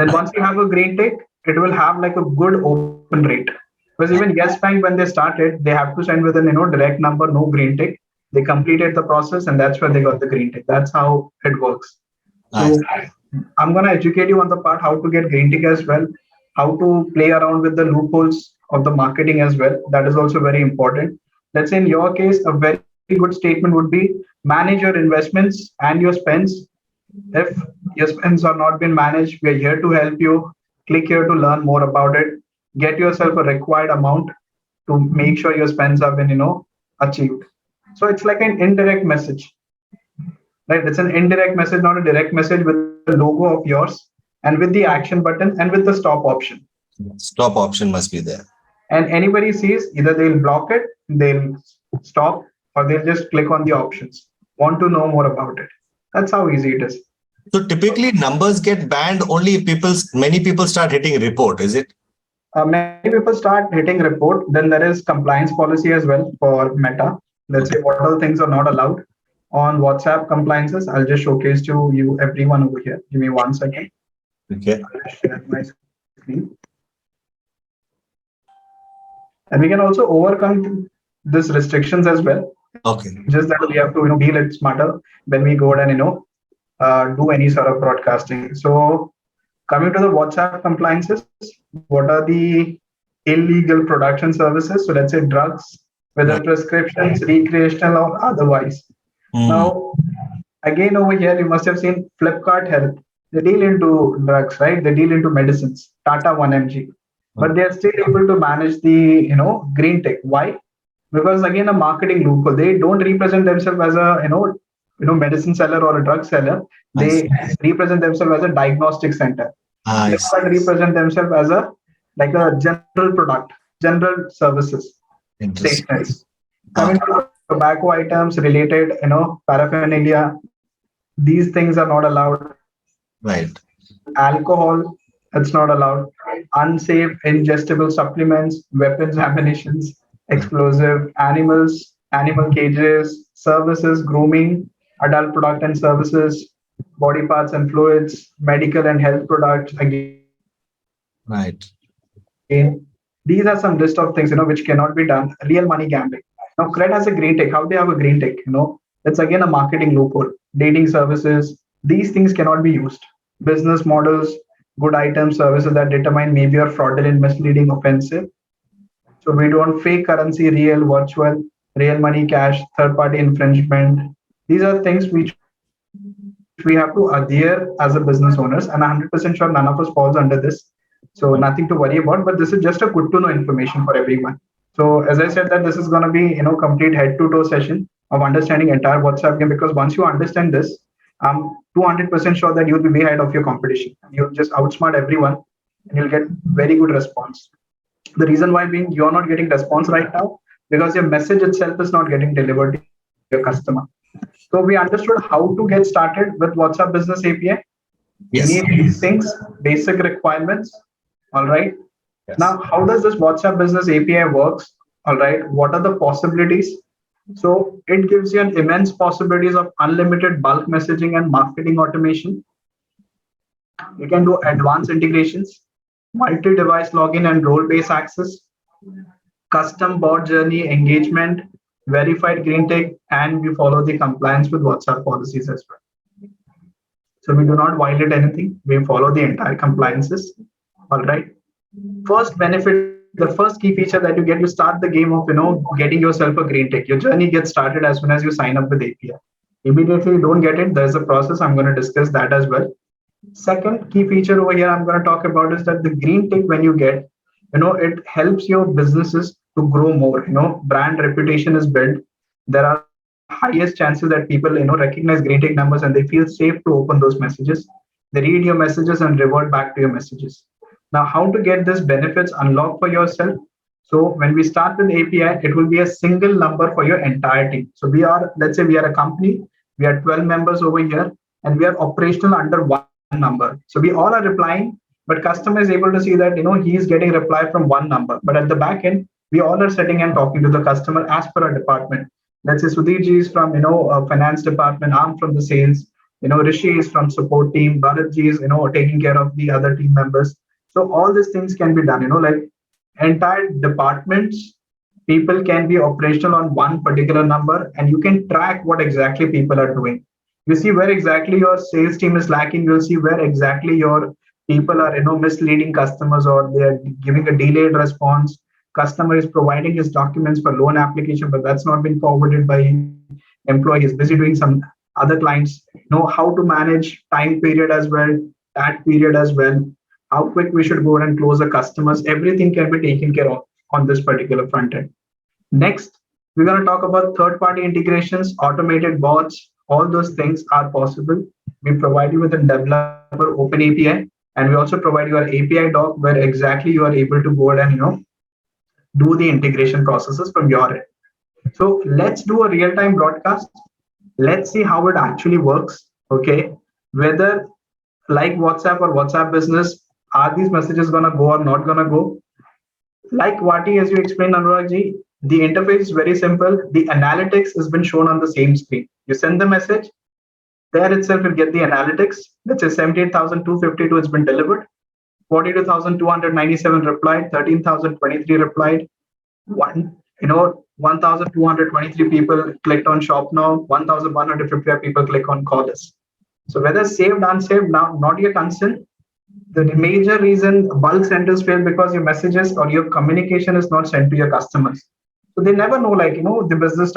And once you have a green tick, it will have like a good open rate. Because even Yes Bank, when they started, they have to send with an direct number, no green tick. They completed the process, and that's where they got the green tick. That's how it works. So I'm going to educate you on the part how to get green tick as well, how to play around with the loopholes of the marketing as well. That is also very important. Let's say in your case, a very good statement would be manage your investments and your spends. If your spends are not being managed, we are here to help you. Click here to learn more about it. Get yourself a required amount to make sure your spends have been, achieved. So it's like an indirect message, right? It's an indirect message, not a direct message, with the logo of yours and with the action button and with the stop option. Stop option must be there. And anybody sees, either they'll block it, they'll stop, or they'll just click on the options. Want to know more about it. That's how easy it is. So typically numbers get banned only if many people start hitting report, is it? Many people start hitting report. Then there is compliance policy as well for Meta. Let's say what all things are not allowed on WhatsApp compliances. I'll just showcase to you everyone over here. Give me 1 second. Okay. I'll share my screen. And we can also overcome these restrictions as well. Okay. Just that we have to be a little smarter when we go and do any sort of broadcasting. So coming to the WhatsApp compliances, what are the illegal production services? So let's say drugs, whether prescriptions, recreational or otherwise. Now, again over here, you must have seen Flipkart Health. They deal into drugs, right? They deal into medicines, Tata 1mg. But they are still able to manage the green tick. Why? Because again, a marketing loophole. They don't represent themselves as a medicine seller or a drug seller. They represent themselves as a diagnostic center. They represent themselves as a general product, general services, statements. Coming to tobacco items related, paraphernalia, these things are not allowed. Right. Alcohol, it's not allowed. Unsafe ingestible supplements, weapons, ammunitions, explosive, animals, animal cages, services, grooming, adult product and services, body parts and fluids, medical and health products. Again, these are some list of things which cannot be done. Real money gambling. Now, Cred has a green tick. How do they have a green tick? It's again a marketing loophole. Dating services. These things cannot be used. Business models, good items, services that determine maybe or fraudulent, misleading, offensive. So we don't fake currency, real, virtual. real money, cash, third party infringement. These are things which we have to adhere as a business owners, and I'm 100% sure none of us falls under this. So nothing to worry about, but this is just a good to know information for everyone. So as I said that this is going to be, complete head to toe session of understanding entire WhatsApp game, because once you understand this, I'm 200% sure that you'll be way ahead of your competition. You'll just outsmart everyone and you'll get very good response. The reason why being you're not getting response right now because your message itself is not getting delivered to your customer. So we understood how to get started with WhatsApp Business API. We need Yes. these things, basic requirements. All right. Yes. Now, how does this WhatsApp Business API works? All right. What are the possibilities? So it gives you an immense possibilities of unlimited bulk messaging and marketing automation. You can do advanced integrations, multi-device login and role-based access, custom bot journey engagement, verified green tick, and we follow the compliance with WhatsApp policies as well. So we do not violate anything. We follow the entire compliances. All right. First benefit, the first key feature that you get, you start the game of getting yourself a green tick. Your journey gets started as soon as you sign up with API. Immediately you don't get it. There's a process. I'm going to discuss that as well. Second key feature over here I'm going to talk about is that the green tick when you get, it helps your businesses to grow more. Brand reputation is built. There are highest chances that people recognize green tick numbers and they feel safe to open those messages. They read your messages and revert back to your messages. Now, how to get this benefits unlocked for yourself? So when we start with API, it will be a single number for your entire team. So let's say we are a company, we are 12 members over here, and we are operational under one number. So we all are replying, but customer is able to see that he is getting reply from one number. But at the back end, we all are sitting and talking to the customer as per our department. Let's say Sudhir ji is from finance department, I'm from the sales, Rishi is from support team, Bharat ji is taking care of the other team members. So all these things can be done, like entire departments, people can be operational on one particular number and you can track what exactly people are doing. You see where exactly your sales team is lacking. You'll see where exactly your people are, misleading customers or they are giving a delayed response. Customer is providing his documents for loan application, but that's not been forwarded by employee. He's busy doing some other clients. Know how to manage time period as well, that period as well, how quick we should go and close the customers. Everything can be taken care of on this particular front end. Next, we're going to talk about third-party integrations, automated bots. All those things are possible. We provide you with a developer open API, and we also provide you an API doc where exactly you are able to go and do the integration processes from your end. So let's do a real-time broadcast. Let's see how it actually works. Okay, whether like WhatsApp or WhatsApp Business, are these messages gonna go or not gonna go? Like Vati, as you explained, Anurag ji, the interface is very simple. The analytics has been shown on the same screen. You send the message, there itself will get the analytics. Let's say 78,252 has been delivered, 42,297 replied, 13,023 replied, 1,223 people clicked on shop now, 1,155 people click on call us. So whether saved, unsaved, now not your concern. The major reason bulk centers fail because your messages or your communication is not sent to your customers. So they never know, the business,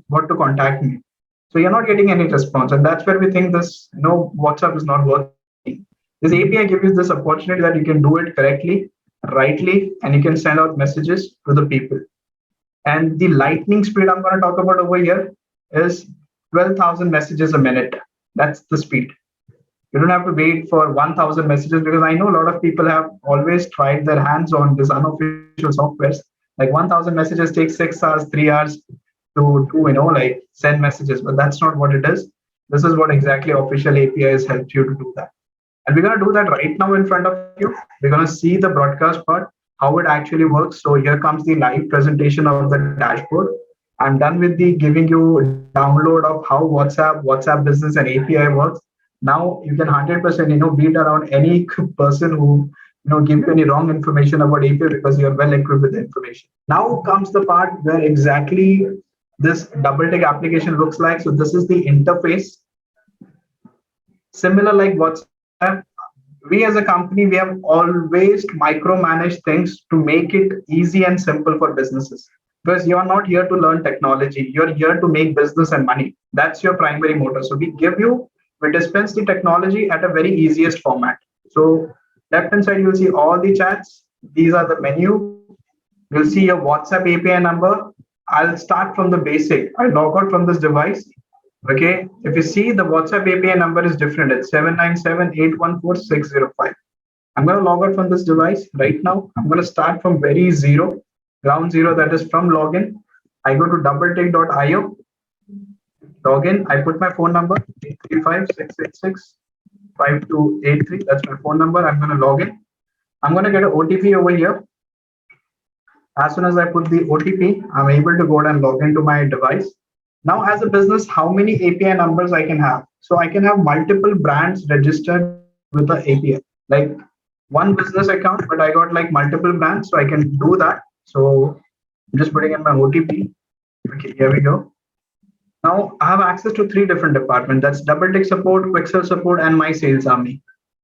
what to contact me. So you're not getting any response. And that's where we think this, WhatsApp is not working. This API gives you this opportunity that you can do it correctly, rightly, and you can send out messages to the people. And the lightning speed I'm going to talk about over here is 12,000 messages a minute. That's the speed. You don't have to wait for 1,000 messages because I know a lot of people have always tried their hands on this unofficial softwares. Like 1,000 messages takes 6 hours, 3 hours to send messages, but that's not what it is. This is what exactly official APIs help you to do that. And we're going to do that right now in front of you. We're going to see the broadcast part, how it actually works. So here comes the live presentation of the dashboard. I'm done with the giving you download of how WhatsApp Business and API works. Now you can 100% beat around any person who give you any wrong information about API because you're well equipped with the information. Now comes the part where exactly this DoubleTick application looks like. So this is the interface. Similar like WhatsApp, we as a company, we have always micromanaged things to make it easy and simple for businesses. because you're not here to learn technology. You're here to make business and money. That's your primary motive. So we dispense the technology at a very easiest format. So left hand side, you'll see all the chats. These are the menu. You'll see your WhatsApp API number. I'll start from the basic. I log out from this device. Okay. If you see the WhatsApp API number is different. It's 797814605. I'm going to log out from this device right now. I'm going to start from very zero, ground zero, that is from login. I go to doubletick.io, login. I put my phone number 835-686-5283. That's my phone number. I'm going to log in. I'm going to get an OTP over here. As soon as I put the OTP, I'm able to go ahead and log into my device. Now, as a business, how many API numbers I can have? So I can have multiple brands registered with the API. Like one business account, but I got like multiple brands, so I can do that. So I'm just putting in my OTP. Okay, here we go. Now I have access to 3 different departments. That's DoubleTick support, Quixel support, and my sales army.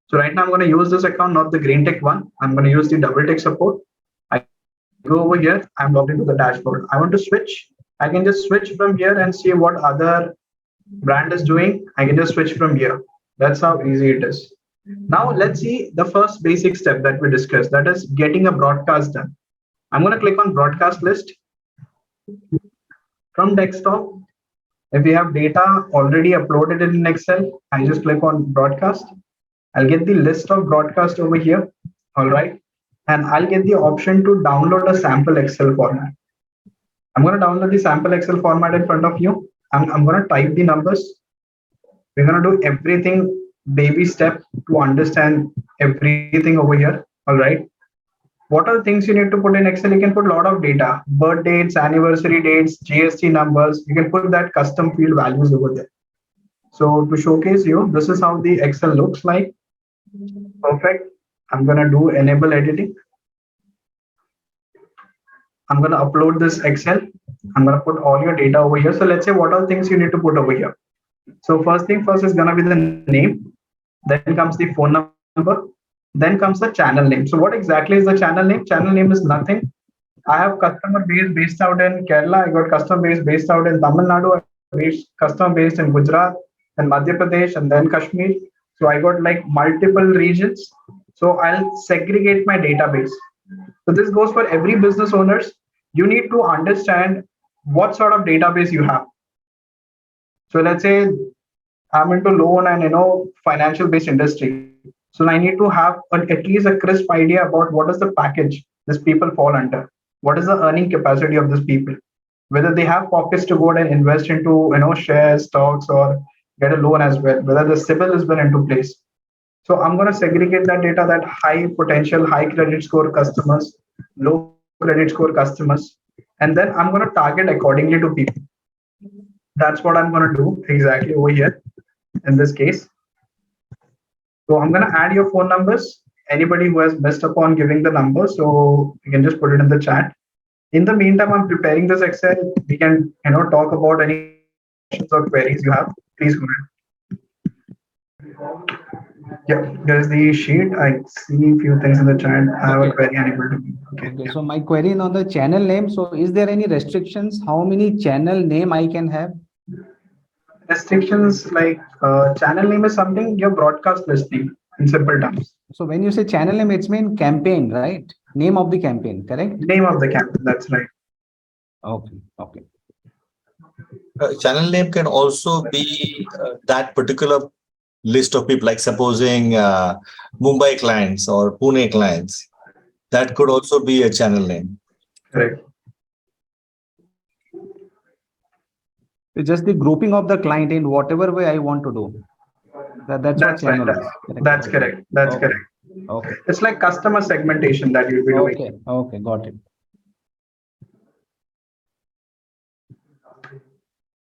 So right now I'm going to use this account, not the GreenTech one. I'm going to use the DoubleTick support. I go over here. I'm logged into the dashboard. I want to switch. I can just switch from here and see what other brand is doing. I can just switch from here. That's how easy it is. Now let's see the first basic step that we discussed, that is getting a broadcast done. I'm going to click on broadcast list. From desktop, if we have data already uploaded in Excel, I just click on broadcast. I'll get the list of broadcast over here. All right. And I'll get the option to download a sample Excel format. I'm going to download the sample Excel format in front of you. I'm going to type the numbers. We're going to do everything baby step to understand everything over here. All right. What are the things you need to put in Excel? You can put a lot of data, birth dates, anniversary dates, GST numbers. You can put that custom field values over there. So to showcase you, this is how the Excel looks like. Perfect. I'm going to do enable editing. I'm going to upload this Excel. I'm going to put all your data over here. So let's say what are the things you need to put over here. So first thing first is going to be the name. Then comes the phone number. Then comes the channel name. So what exactly is the channel name? Channel name is nothing. I have customer base based out in Kerala. I got customer base based out in Tamil Nadu. Customer based in Gujarat and Madhya Pradesh and then Kashmir. So I got like multiple regions. So I'll segregate my database. So this goes for every business owners. You need to understand what sort of database you have. So let's say I'm into loan and financial based industry. So I need to have at least a crisp idea about what is the package these people fall under. What is the earning capacity of these people? Whether they have pockets to go and invest into shares, stocks, or get a loan as well. Whether the CIBIL has been into place. So I'm going to segregate that data, that high potential, high credit score customers, low credit score customers, and then I'm going to target accordingly to people. That's what I'm going to do exactly over here in this case. So I'm going to add your phone numbers. Anybody who has messed up on giving the number, so you can just put it in the chat. In the meantime, I'm preparing this Excel. We can talk about any questions or queries you have. Please go ahead. Yeah, there's the sheet. I see a few things in the chat. I have a query unable to. Okay. So my query on the channel name. So is there any restrictions? How many channel name I can have? Restrictions like channel name is something your broadcast listing in simple terms. So when you say channel name, it's mean campaign, right? Name of the campaign, correct? Name of the campaign. That's right. Okay. Channel name can also be that particular list of people, like supposing Mumbai clients or Pune clients. That could also be a channel name. Correct. It's just the grouping of the client in whatever way I want to do. That's what channel right. is. That's correct. That's okay. correct. Okay. It's like customer segmentation that you'll be doing. Okay, got it.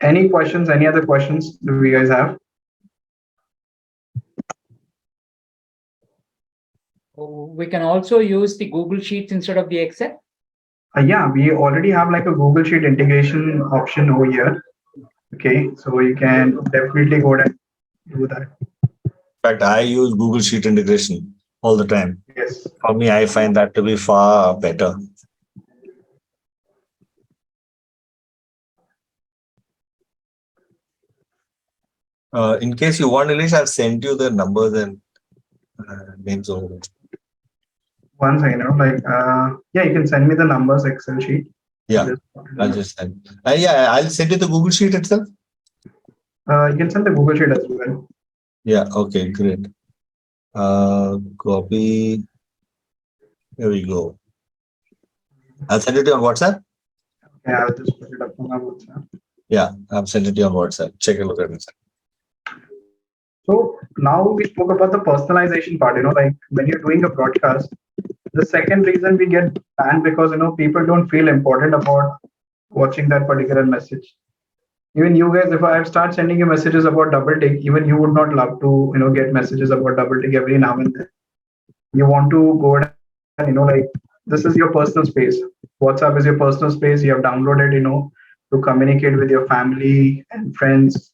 Any questions? Any other questions do you guys have? We can also use the Google Sheets instead of the Excel. Yeah, we already have like a Google Sheet integration option over here. Okay, so you can definitely go ahead and do that. In fact, I use Google Sheet integration all the time. Yes. For me, I find that to be far better. In case you want, Elish, I've sent you the numbers and names over. Once I know, yeah, you can send me the numbers Excel sheet. Yeah, I'll just send. Yeah, I'll send you the Google Sheet itself. You can send the Google sheet as well. Yeah. Okay. Great. Copy. Here we go. I'll send it to you on WhatsApp. Yeah, I'll just put it up on my WhatsApp. Yeah, I've sent it to you on WhatsApp. Check a look at it. So now we spoke about the personalization part. Like when you're doing a broadcast, the second reason we get banned because people don't feel important about watching that particular message. Even you guys, if I start sending you messages about DoubleTick, even you would not love to get messages about DoubleTick every now and then. You want to go and like this is your personal space. WhatsApp is your personal space. You have downloaded to communicate with your family and friends.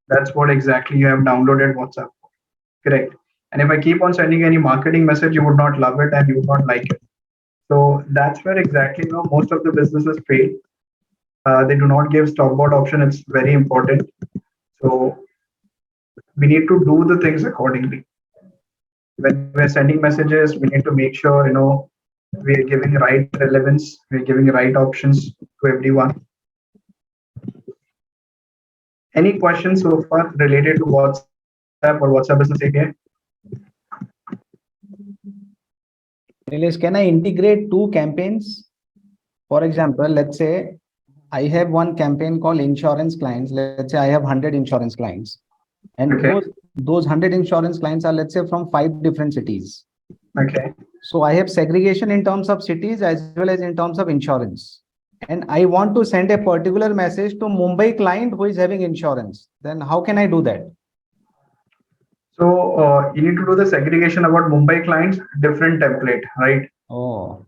That's what exactly you have downloaded WhatsApp. Correct. And if I keep on sending any marketing message, you would not love it and you would not like it. So that's where exactly most of the businesses fail. They do not give stopboard option. It's very important. So we need to do the things accordingly. When we're sending messages, we need to make sure we are giving right relevance, we're giving right options to everyone. Any questions so far related to WhatsApp or WhatsApp Business API? Nilesh, can I integrate two campaigns? For example, let's say I have one campaign called insurance clients. Let's say I have 100 insurance clients. And Okay. those 100 insurance clients are, let's say, from 5 different cities. Okay. So I have segregation in terms of cities as well as in terms of insurance. And I want to send a particular message to Mumbai client who is having insurance. Then how can I do that? So you need to do the segregation about Mumbai clients, different template, right? Oh,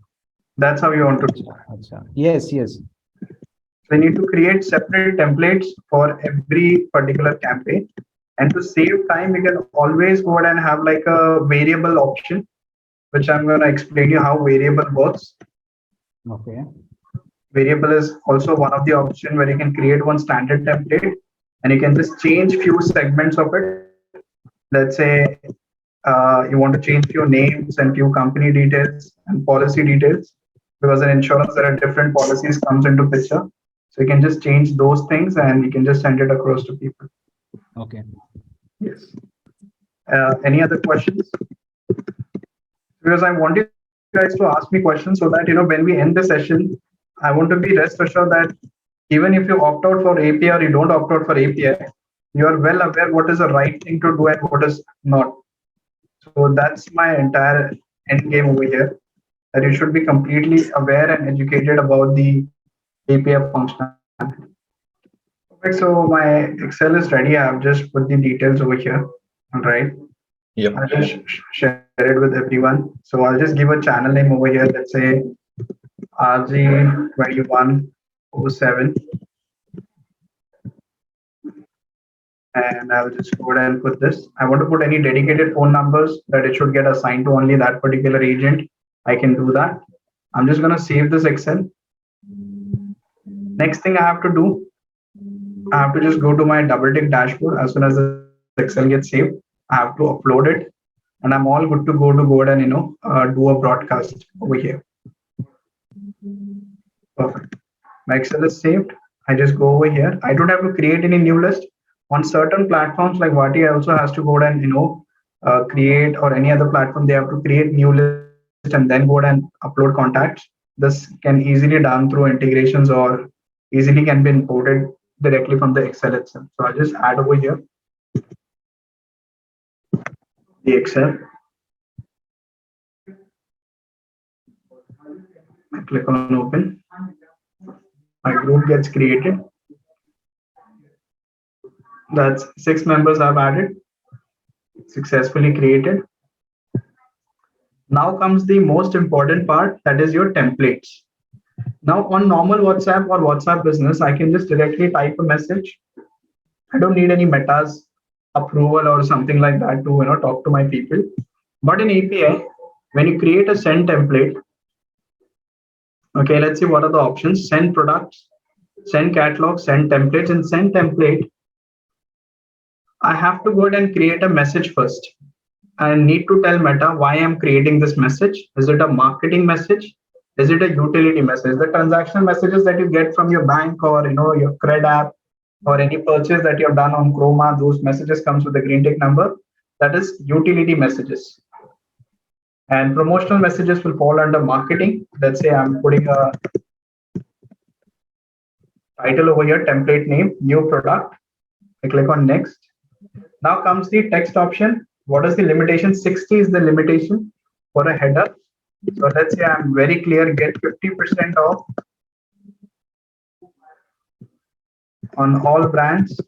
That's how you want to do. yes, yes. So you need to create separate templates for every particular campaign. And to save time, you can always go ahead and have like a variable option, which I'm going to explain you how variable works. Okay. Variable is also one of the options where you can create one standard template and you can just change few segments of it. Let's say you want to change few names and few company details and policy details, because in insurance there are different policies comes into picture. So you can just change those things and you can just send it across to people. Okay. Yes. Any other questions? Because I want you guys to ask me questions so that when we end the session, I want to be rest assured that even if you opt out for API or you don't opt out for API, you are well aware what is the right thing to do and what is not. So that's my entire end game over here. That you should be completely aware and educated about the API functionality. Okay, so my Excel is ready. I've just put the details over here. All right. Yep. I'll just share it with everyone. So I'll just give a channel name over here. Let's say RG2107. And I'll just go ahead and put this. I want to put any dedicated phone numbers that it should get assigned to only that particular agent. I can do that. I'm just going to save this Excel. Next thing I have to do, I have to just go to my DoubleTick dashboard. As soon as the Excel gets saved, I have to upload it, and I'm all good to go ahead and do a broadcast over here. Perfect. My Excel is saved. I just go over here. I don't have to create any new list. On certain platforms like Vati also has to go ahead and create, or any other platform, they have to create new list and then go ahead and upload contacts. This can easily done through integrations or easily can be imported directly from the Excel itself. So I'll just add over here the Excel. I click on open. My group gets created. That's 6 members I've added, successfully created. Now comes the most important part, that is your templates. Now on normal WhatsApp or WhatsApp Business, I can just directly type a message. I don't need any Meta's approval or something like that to talk to my people. But in API, when you create a send template, okay, let's see what are the options. Send products, send catalog, send templates. In send template, I have to go ahead and create a message first. I need to tell Meta why I'm creating this message. Is it a marketing message? Is it a utility message? The transactional messages that you get from your bank or your credit app or any purchase that you have done on Chroma, those messages comes with a green tick number. That is utility messages. And promotional messages will fall under marketing. Let's say I'm putting a title over here, template name, new product. I click on next. Now comes the text option. What is the limitation? 60 is the limitation for a header. So let's say I'm very clear, get 50% off on all brands.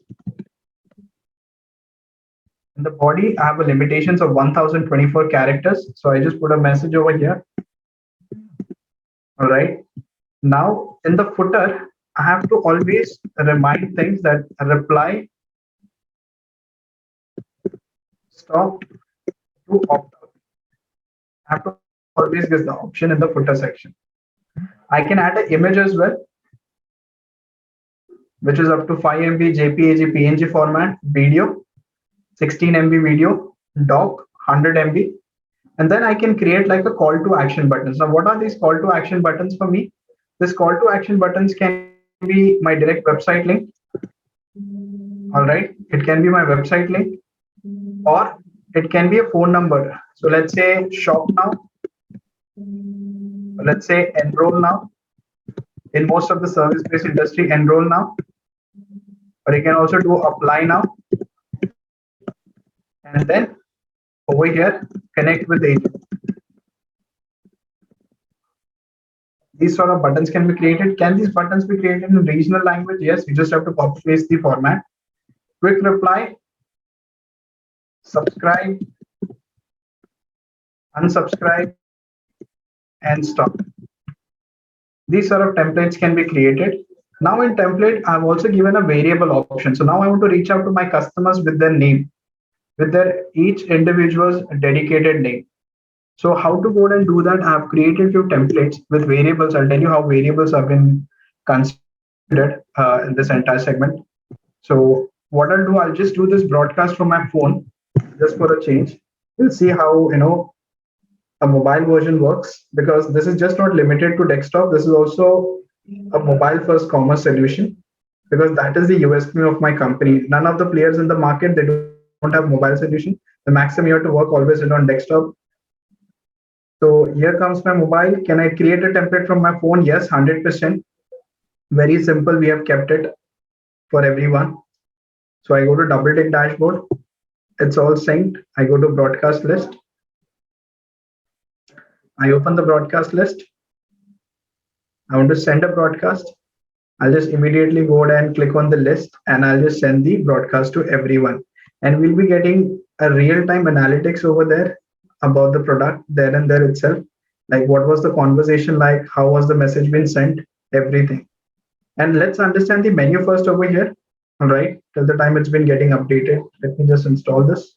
In the body, I have a limitations of 1024 characters. So I just put a message over here. All right. Now in the footer, I have to always remind things that reply, stop to opt out. I have to always get the option in the footer section. I can add an image as well, which is up to 5 MB JPEG PNG format, video, 16 MB video, doc, 100 MB. And then I can create like a call to action buttons. Now, what are these call to action buttons for me? This call to action buttons can be my direct website link. All right. It can be my website link, or it can be a phone number. So let's say shop now. Let's say enroll now. In most of the service-based industry, enroll now. Or you can also do apply now. And then over here, connect with agent. These sort of buttons can be created. Can these buttons be created in regional language? Yes, you just have to copy paste the format. Quick reply, subscribe, unsubscribe, and stop. These sort of templates can be created. Now in template, I've also given a variable option. So now I want to reach out to my customers with their name, with their each individual's dedicated name. So how to go ahead and do that? I've created few templates with variables. I'll tell you how variables have been considered in this entire segment. So what I'll do, I'll just do this broadcast from my phone, just for a change. We'll see how a mobile version works, because this is just not limited to desktop. This is also a mobile first commerce solution, because that is the USP of my company. None of the players in the market, they don't have mobile solution. The maximum you have to work always is on desktop. So here comes my mobile. Can I create a template from my phone? Yes, 100%. Very simple. We have kept it for everyone. So I go to DoubleTick dashboard. It's all synced. I go to broadcast list. I open the broadcast list. I want to send a broadcast. I'll just immediately go ahead and click on the list, and I'll just send the broadcast to everyone. And we'll be getting a real-time analytics over there about the product there and there itself. Like what was the conversation like? How was the message been sent? Everything. And let's understand the menu first over here. All right, till the time it's been getting updated. Let me just install this.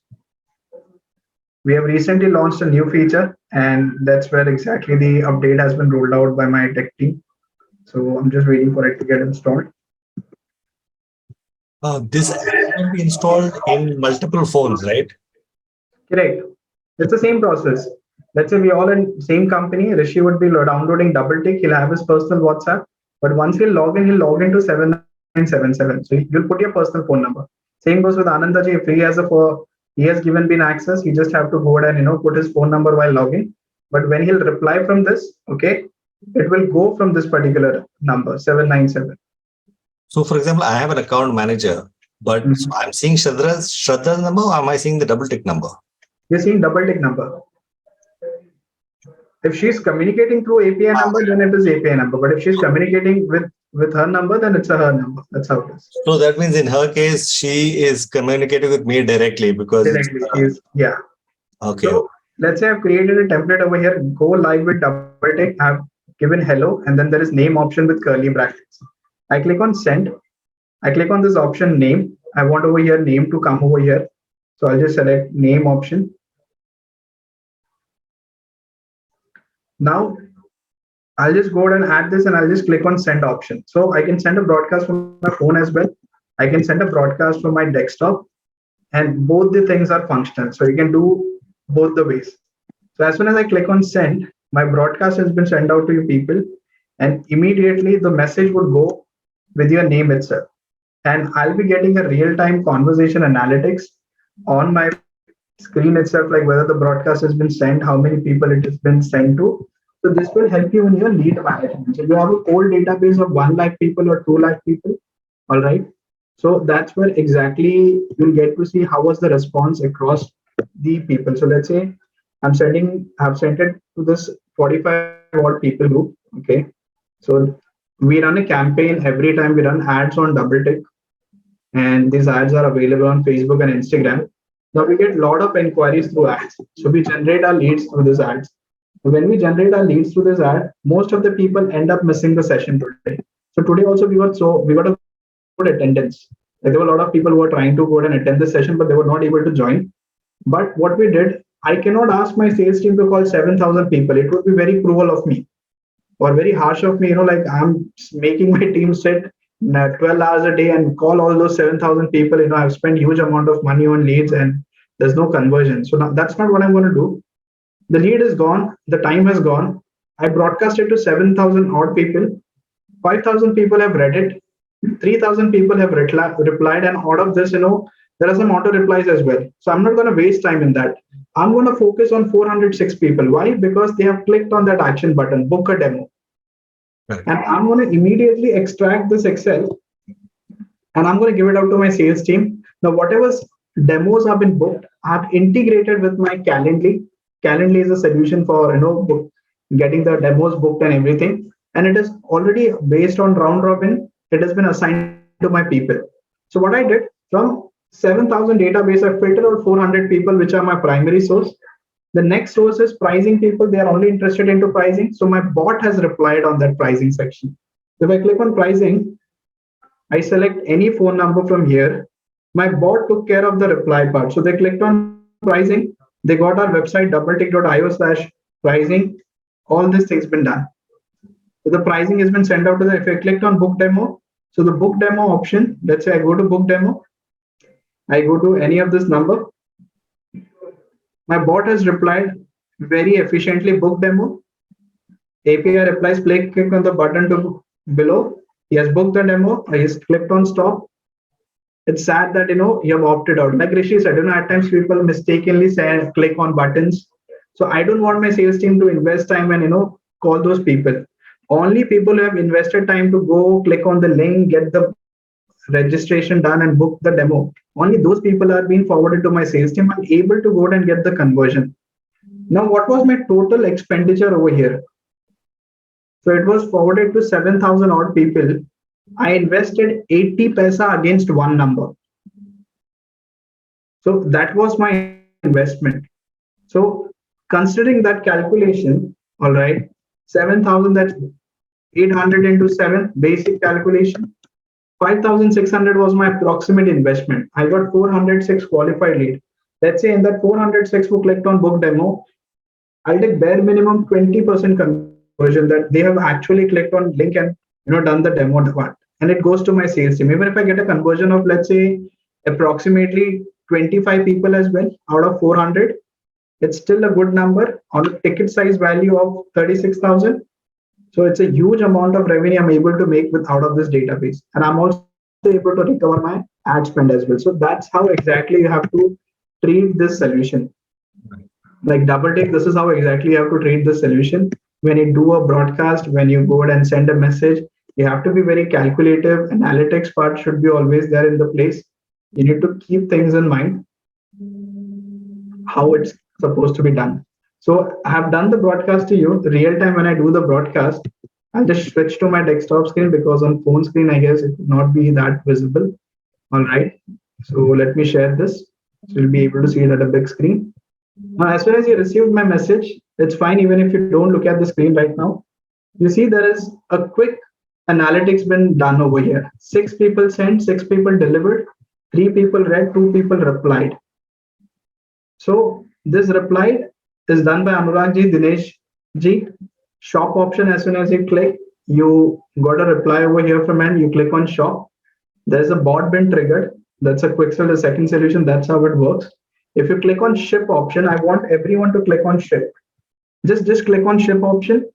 We have recently launched a new feature, and that's where exactly the update has been rolled out by my tech team. So I'm just waiting for it to get installed. This can be installed in multiple phones, right? Correct. It's the same process. Let's say we all in same company. Rishi would be downloading DoubleTick. He'll have his personal WhatsApp, but once he'll log into 7977. So you'll put your personal phone number. Same goes with Anandaji. If he has been access, he just have to go ahead and put his phone number while logging. But when he'll reply from this, okay, it will go from this particular number 797. So, for example, I have an account manager, but I'm seeing Shraddha's number, or am I seeing the DoubleTick number? You're seeing DoubleTick number. If she's communicating through API number, then it is API number. But if she's communicating with her number, then it's a her number. That's how it is. So that means in her case, she is communicating with me directly because yeah. Okay. So let's say I've created a template over here. Go live with DoubleTick. I've given hello, and then there is name option with curly brackets. I click on send. I click on this option name. I want over here name to come over here. So I'll just select name option. Now I'll just go ahead and add this, and I'll just click on send option. So I can send a broadcast from my phone as well. I can send a broadcast from my desktop. and both the things are functional. So you can do both the ways. So as soon as I click on send, my broadcast has been sent out to you people, and immediately the message would go with your name itself. And I'll be getting a real-time conversation analytics on my screen itself, like whether the broadcast has been sent, how many people it has been sent to. So this will help you in your lead management. So you have a whole database of 1 lakh people or 2 lakh people. All right. So that's where exactly you'll get to see how was the response across the people. So let's say I've sent it to this 45 odd people group. Okay. So we run a campaign every time we run ads on DoubleTick, and these ads are available on Facebook and Instagram. Now we get a lot of inquiries through ads. So we generate our leads through these ads. When we generate our leads through this ad, most of the people end up missing the session today. So today also we got a good attendance. Like there were a lot of people who were trying to go and attend the session, but they were not able to join. But what we did, I cannot ask my sales team to call 7,000 people. It would be very cruel of me or very harsh of me. Like I'm making my team sit 12 hours a day and call all those 7,000 people. I've spent huge amount of money on leads and there's no conversion. So now that's not what I'm going to do. The lead is gone. The time has gone. I broadcasted to 7,000 odd people. 5,000 people have read it. 3,000 people have replied. And out of this, there are some auto replies as well. So I'm not going to waste time in that. I'm going to focus on 406 people. Why? Because they have clicked on that action button, book a demo. Right. And I'm going to immediately extract this Excel and I'm going to give it out to my sales team. Now, whatever demos have been booked, I've integrated with my Calendly. Calendly is a solution for getting the demos booked and everything. And it is already based on round robin. It has been assigned to my people. So what I did, from 7,000 database, I filtered out 400 people, which are my primary source. The next source is pricing people. They are only interested into pricing. So my bot has replied on that pricing section. If I click on pricing, I select any phone number from here. My bot took care of the reply part. So they clicked on pricing. They got our website, doubletick.io/pricing. All these things been done. So the pricing has been sent out to them. If I clicked on book demo, so the book demo option, let's say I go to book demo, I go to any of this number. My bot has replied very efficiently, book demo. API replies, click on the button to below. He has booked the demo. He has clicked on stop. It's sad that, you have opted out. Like Rishi said, at times people mistakenly say, click on buttons. So I don't want my sales team to invest time and, call those people. Only people who have invested time to go click on the link, get the registration done and book the demo. Only those people are being forwarded to my sales team and able to go and get the conversion. Now, what was my total expenditure over here? So it was forwarded to 7,000 odd people. I invested 80 paisa against one number. So that was my investment. So considering that calculation, all right, 7,000, that's 800 into 7, basic calculation. 5,600 was my approximate investment. I got 406 qualified lead. Let's say in that 406 who clicked on book demo, I'll take bare minimum 20% conversion that they have actually clicked on link and done the demo part. And it goes to my sales team. Even if I get a conversion of, let's say, approximately 25 people as well out of 400, it's still a good number on a ticket size value of 36,000. So it's a huge amount of revenue I'm able to make out of this database. And I'm also able to recover my ad spend as well. So that's how exactly you have to treat this solution. Like DoubleTick, this is how exactly you have to treat this solution. When you do a broadcast, when you go and send a message, you have to be very calculative. Analytics part should be always there in the place. You need to keep things in mind, how it's supposed to be done. So I have done the broadcast to you. Real time when I do the broadcast, I'll just switch to my desktop screen because on phone screen, I guess it would not be that visible. All right. So let me share this. So you'll be able to see it at a big screen. Now, as soon as you received my message, it's fine even if you don't look at the screen right now. You see there is a quick analytics been done over here. 6 people sent, 6 people delivered, 3 people read, 2 people replied. So this reply is done by Anurag ji, Dinesh ji. Shop option, as soon as you click, you got a reply over here from and you click on shop. There's a bot been triggered. That's a quick sell. The second solution, that's how it works. If you click on ship option, I want everyone to click on ship. Just click on ship option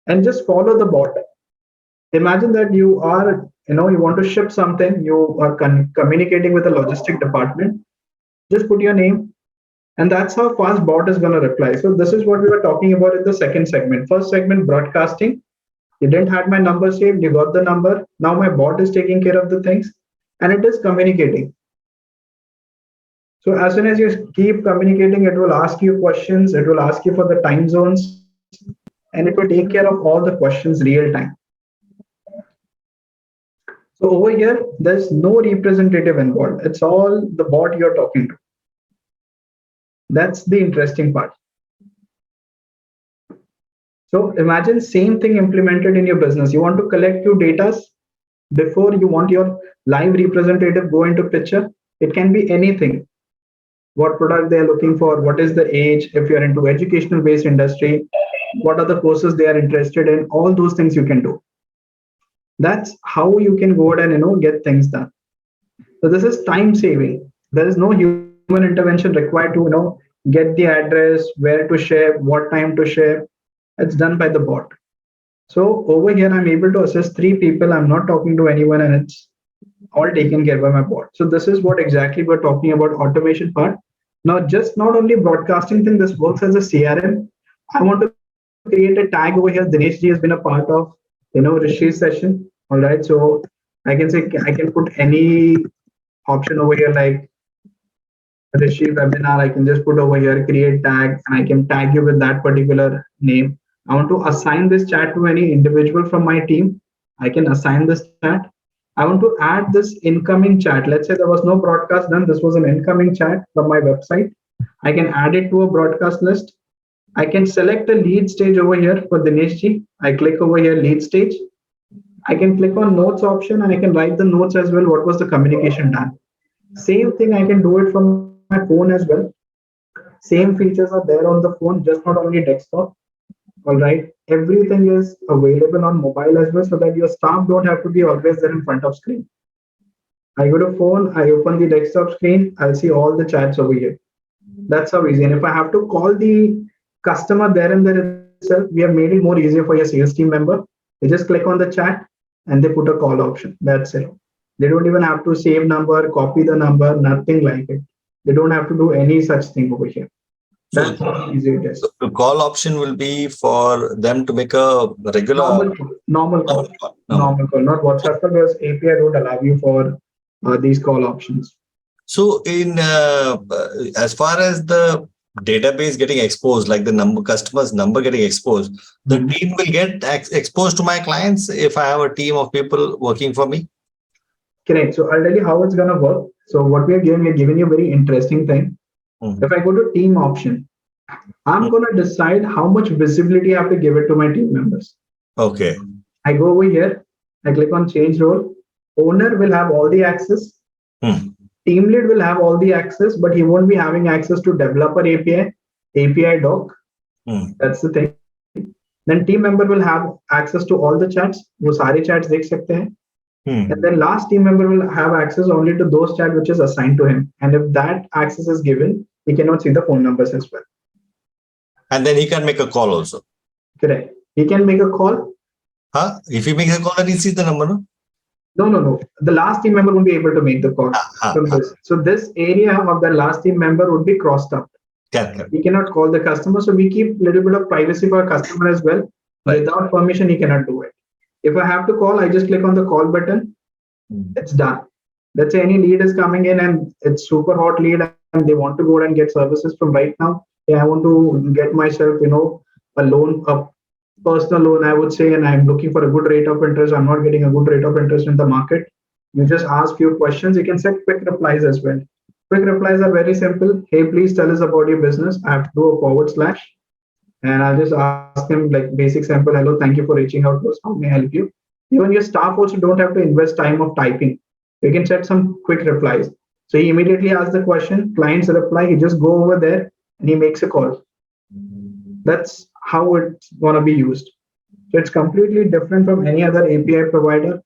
and just follow the bot. Imagine that you are, you want to ship something, you are communicating with the logistic department. Just put your name, and that's how fast bot is going to reply. So this is what we were talking about in the second segment. First segment, broadcasting. You didn't have my number saved, you got the number. Now my bot is taking care of the things and it is communicating. So as soon as you keep communicating, it will ask you questions, it will ask you for the time zones, and it will take care of all the questions real time. So over here, there's no representative involved. It's all the bot you're talking to. That's the interesting part. So imagine same thing implemented in your business. You want to collect your data before you want your live representative go into picture. It can be anything. What product they are looking for, what is the age, if you're into educational based industry, what are the courses they are interested in, all those things you can do. That's how you can go ahead and get things done. So this is time saving. There is no human intervention required to get the address, where to share, what time to share. It's done by the bot. So over here, I'm able to assist 3 people. I'm not talking to anyone, and it's all taken care by my bot. So this is what exactly we're talking about, automation part. Now, just not only broadcasting thing, this works as a CRM. I want to create a tag over here. Dinesh ji has been a part of Rishi's session. All right. So I can say I can put any option over here like Rishi webinar. I can just put over here, create tag, and I can tag you with that particular name. I want to assign this chat to any individual from my team. I can assign this chat. I want to add this incoming chat. Let's say there was no broadcast done. This was an incoming chat from my website. I can add it to a broadcast list. I can select a lead stage over here for Dinesh ji. I click over here, lead stage. I can click on notes option and I can write the notes as well. What was the communication done? Same thing, I can do it from my phone as well. Same features are there on the phone, just not only desktop. All right. Everything is available on mobile as well, so that your staff don't have to be always there in front of screen. I go to phone, I open the desktop screen, I'll see all the chats over here. That's how easy. And if I have to call the customer there and there itself, we have made it more easier for your sales team member. They just click on the chat and they put a call option. That's it. They don't even have to save number, copy the number, nothing like it. They don't have to do any such thing over here. That's how easy it is. The call option will be for them to make a regular normal call. Not WhatsApp call, because API don't allow you for these call options. So in as far as the database getting exposed, like the customer's number getting exposed, the team will get exposed to my clients if I have a team of people working for me. Correct. So I'll tell you how it's going to work. So what we're giving you a very interesting thing. If I go to team option, I'm going to decide how much visibility I have to give it to my team members. Okay. I go over here, I click on change role. Owner will have all the access. Team lead will have all the access, but he won't be having access to developer API doc. That's the thing. Then team member will have access to all the chats. वो सारे chats देख सकते हैं. And then last team member will have access only to those chats which is assigned to him. And if that access is given, he cannot see the phone numbers as well. And then he can make a call also. Correct. He can make a call. If he makes a call, then he sees the number, no? No. The last team member won't be able to make the call from this. So this area of the last team member would be crossed out. We cannot call the customer. So we keep a little bit of privacy for our customer as well. Right. Without permission, he cannot do it. If I have to call, I just click on the call button. It's done. Let's say any lead is coming in and it's super hot lead and they want to go and get services from right now. I want to get myself, a loan, a personal loan, I would say, and I'm looking for a good rate of interest. I'm not getting a good rate of interest in the market. You just ask few questions. You can set quick replies as well. Quick replies are very simple. Hey, please tell us about your business. I have to do a / and I'll just ask them like basic sample. Hello, thank you for reaching out to us. How may I help you? Even your staff also don't have to invest time of typing. You can set some quick replies. So he immediately asks the question, client's reply, he just go over there and he makes a call. That's how it's going to be used. So it's completely different from any other API provider.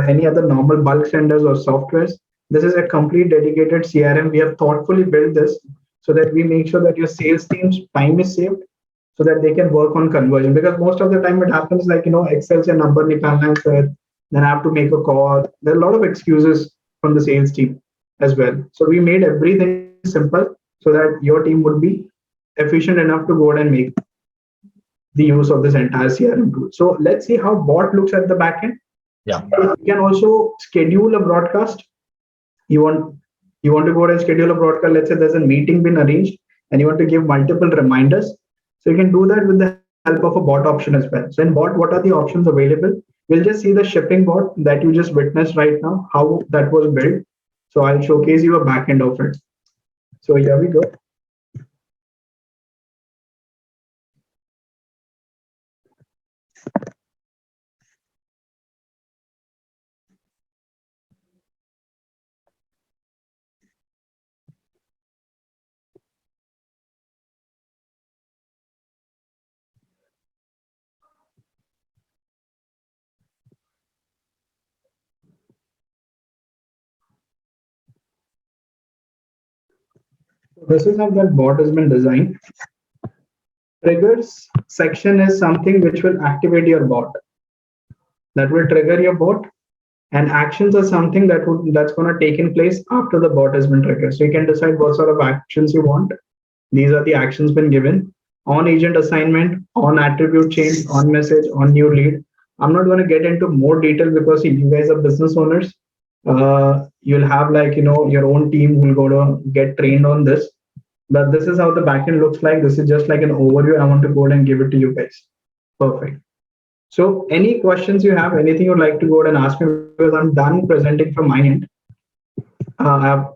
any other normal bulk senders or softwares. This is a complete dedicated CRM. We have thoughtfully built this so that we make sure that your sales team's time is saved so that they can work on conversion. Because most of the time it happens like, Excel se number nikalna hai, sir, then I have to make a call. There are a lot of excuses from the sales team as well. So we made everything simple so that your team would be efficient enough to go ahead and make the use of this entire CRM tool. So let's see how bot looks at the backend. Yeah. You can also schedule a broadcast. You want to go ahead and schedule a broadcast. Let's say there's a meeting been arranged and you want to give multiple reminders. So you can do that with the help of a bot option as well. So in bot, what are the options available? We'll just see the shipping bot that you just witnessed right now, how that was built. So I'll showcase you a backend of it. So here we go. This is how that bot has been designed. Triggers section is something which will activate your bot. That will trigger your bot, and actions are something that's going to take in place after the bot has been triggered. So you can decide what sort of actions you want. These are the actions been given: on agent assignment, on attribute change, on message, on new lead. I'm not going to get into more detail because you guys are business owners. You'll have your own team who will go to get trained on this. But this is how the backend looks like. This is just like an overview. I want to go ahead and give it to you guys. Perfect. So any questions you have, anything you'd like to go ahead and ask me, because I'm done presenting from my end. I have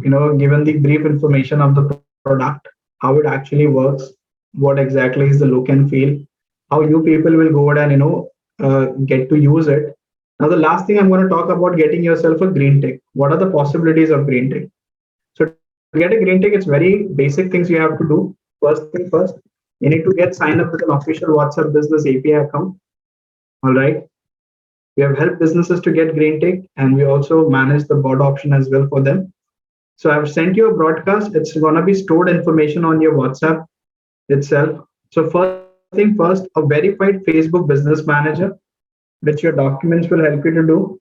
given the brief information of the product, how it actually works, what exactly is the look and feel, how you people will go ahead and get to use it. Now the last thing I'm going to talk about, getting yourself a green tick. What are the possibilities of green tick? So to get a green tick, it's very basic things you have to do. First thing first, you need to get signed up with an official WhatsApp business API account. All right. We have helped businesses to get green tick, and we also manage the bot option as well for them. So I've sent you a broadcast. It's going to be stored information on your WhatsApp itself. So first thing first, a verified Facebook business manager, which your documents will help you to do.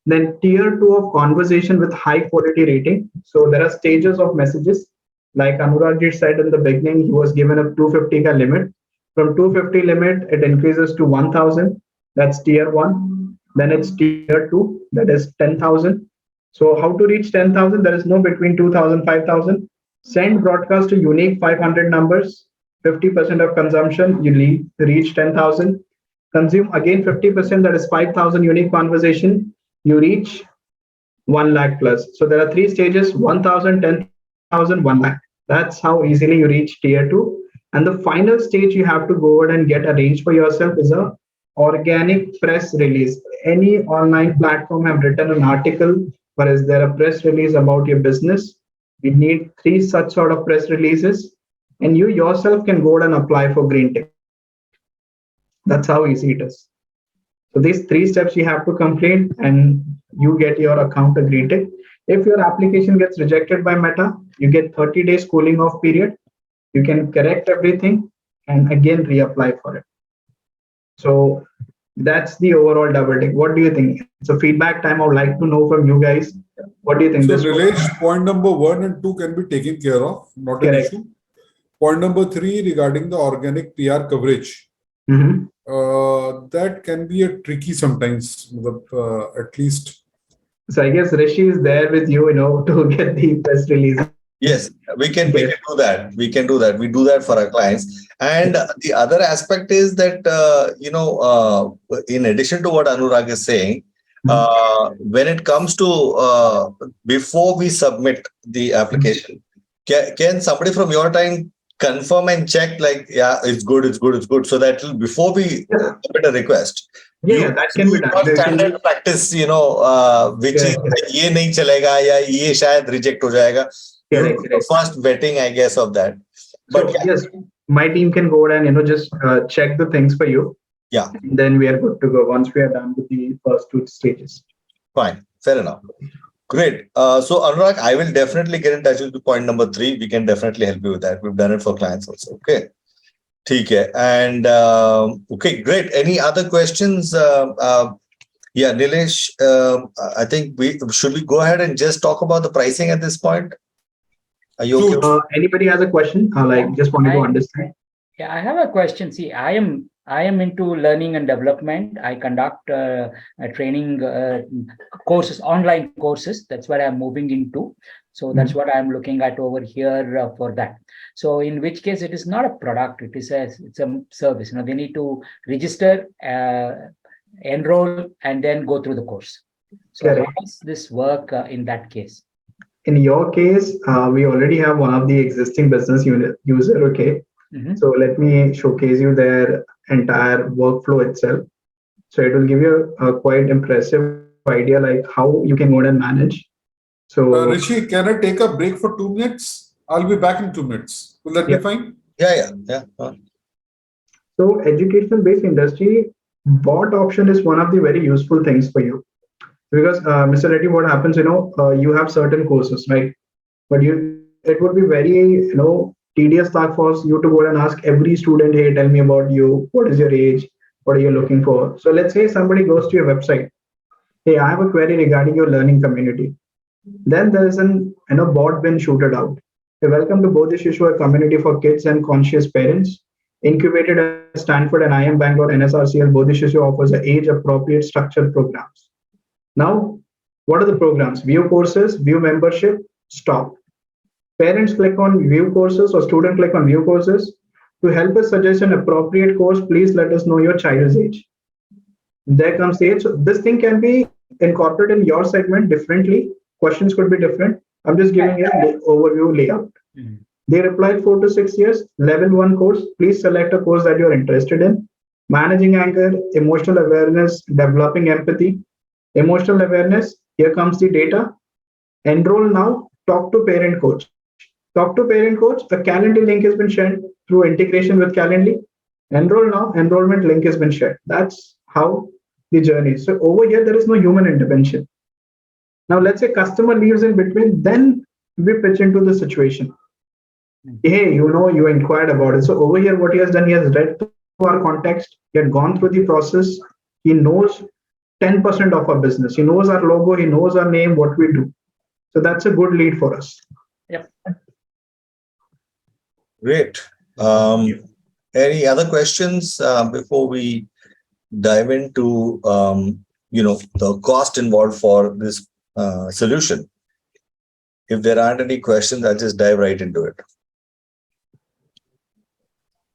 Then tier 2 of conversation with high quality rating. So there are stages of messages. Like Anurag said in the beginning, he was given a 250 ka limit. From 250 limit, it increases to 1000. That's tier 1. Then it's tier 2, that is 10,000. So how to reach 10,000? There is no between 2,000, 5,000. Send broadcast to unique 500 numbers. 50% of consumption, you reach 10,000. Consume again 50%, that is 5,000 unique conversation. You reach 1 lakh plus. So there are 3 stages: 1,000, 10,000, 1 lakh. That's how easily you reach tier 2. And the final stage you have to go ahead and get arranged for yourself is a organic press release. Any online platform have written an article, or is there a press release about your business? We need 3 such sort of press releases, and you yourself can go ahead and apply for green tick. That's how easy it is. So these 3 steps you have to complete, and you get your account a green tick. If your application gets rejected by Meta, you get 30 days cooling off period. You can correct everything and again reapply for it. So that's the overall DoubleTick. What do you think? It's a feedback time. I would like to know from you guys. What do you think? So Nilesh, point number 1 and 2 can be taken care of, not an issue. Point number 3 regarding the organic PR coverage. That can be a tricky sometimes, at least. So I guess Rishi is there with you, to get the press release. Yes, we can do that. We can do that. We do that for our clients. And the other aspect is that, in addition to what Anurag is saying, when it comes to before we submit the application, can somebody from your time confirm and check it's good, so that before we submit a request, that can be done. Standard practice, which is ये नहीं चलेगा या ये शायद reject हो जाएगा. First vetting, I guess, of that. But yes, my team can go ahead and just check the things for you. Yeah. Then we are good to go once we are done with the first two stages. Fine. Fair enough. Great. So Anurag, I will definitely get in touch with you. Point number 3. We can definitely help you with that. We've done it for clients also. Okay. Okay. And okay, great. Any other questions? Yeah, Nilesh, I think we go ahead and just talk about the pricing at this point. Are you okay? Sure. Anybody has a question? Just wanted to understand. Yeah, I have a question. See, I am into learning and development. I conduct a training courses, online courses. That's what I'm moving into. So that's what I'm looking at over here for that. So in which case it is not a product, it's a service. They need to register, enroll, and then go through the course. So Correct. how does this work in that case? In your case, we already have one of the existing business user. Okay. So let me showcase you their entire workflow itself. So it will give you a quite impressive idea like how you can go and manage. So Rishi, can I take a break for 2 minutes? I'll be back in 2 minutes. Will that be fine? Yeah. So education-based industry, bot option is one of the very useful things for you. Because Mr. Reddy, what happens, you have certain courses, right? But it would be very, tedious task for you to go and ask every student, hey, tell me about you. What is your age? What are you looking for? So let's say somebody goes to your website. Hey, I have a query regarding your learning community. Then there is an bot been shooted out. Hey, welcome to Bodhi Shishwa, a community for kids and conscious parents. Incubated at Stanford and IIM Bangalore, NSRCL, Bodhi Shishwa offers age-appropriate structured programs. Now, what are the programs? View courses, view membership, stop. Parents click on view courses or student click on view courses. To help us suggest an appropriate course, please let us know your child's age. There comes the age. So this thing can be incorporated in your segment differently. Questions could be different. I'm just giving you an overview layout. They replied 4 to 6 years, level 1 course. Please select a course that you're interested in. Managing anger, emotional awareness, developing empathy. Emotional awareness, here comes the data. Enroll now, talk to parent coach. Talk to parent coach, a Calendly link has been shared through integration with Calendly. Enroll now, enrollment link has been shared. That's how the journey is. So over here, there is no human intervention. Now let's say customer leaves in between, then we pitch into the situation. Hey, you inquired about it. So over here, what he has done, he has read through our context, he had gone through the process, he knows 10% of our business. He knows our logo, he knows our name, what we do. So that's a good lead for us. Yep. Great. Any other questions before we dive into the cost involved for this solution? If there aren't any questions, I'll just dive right into it.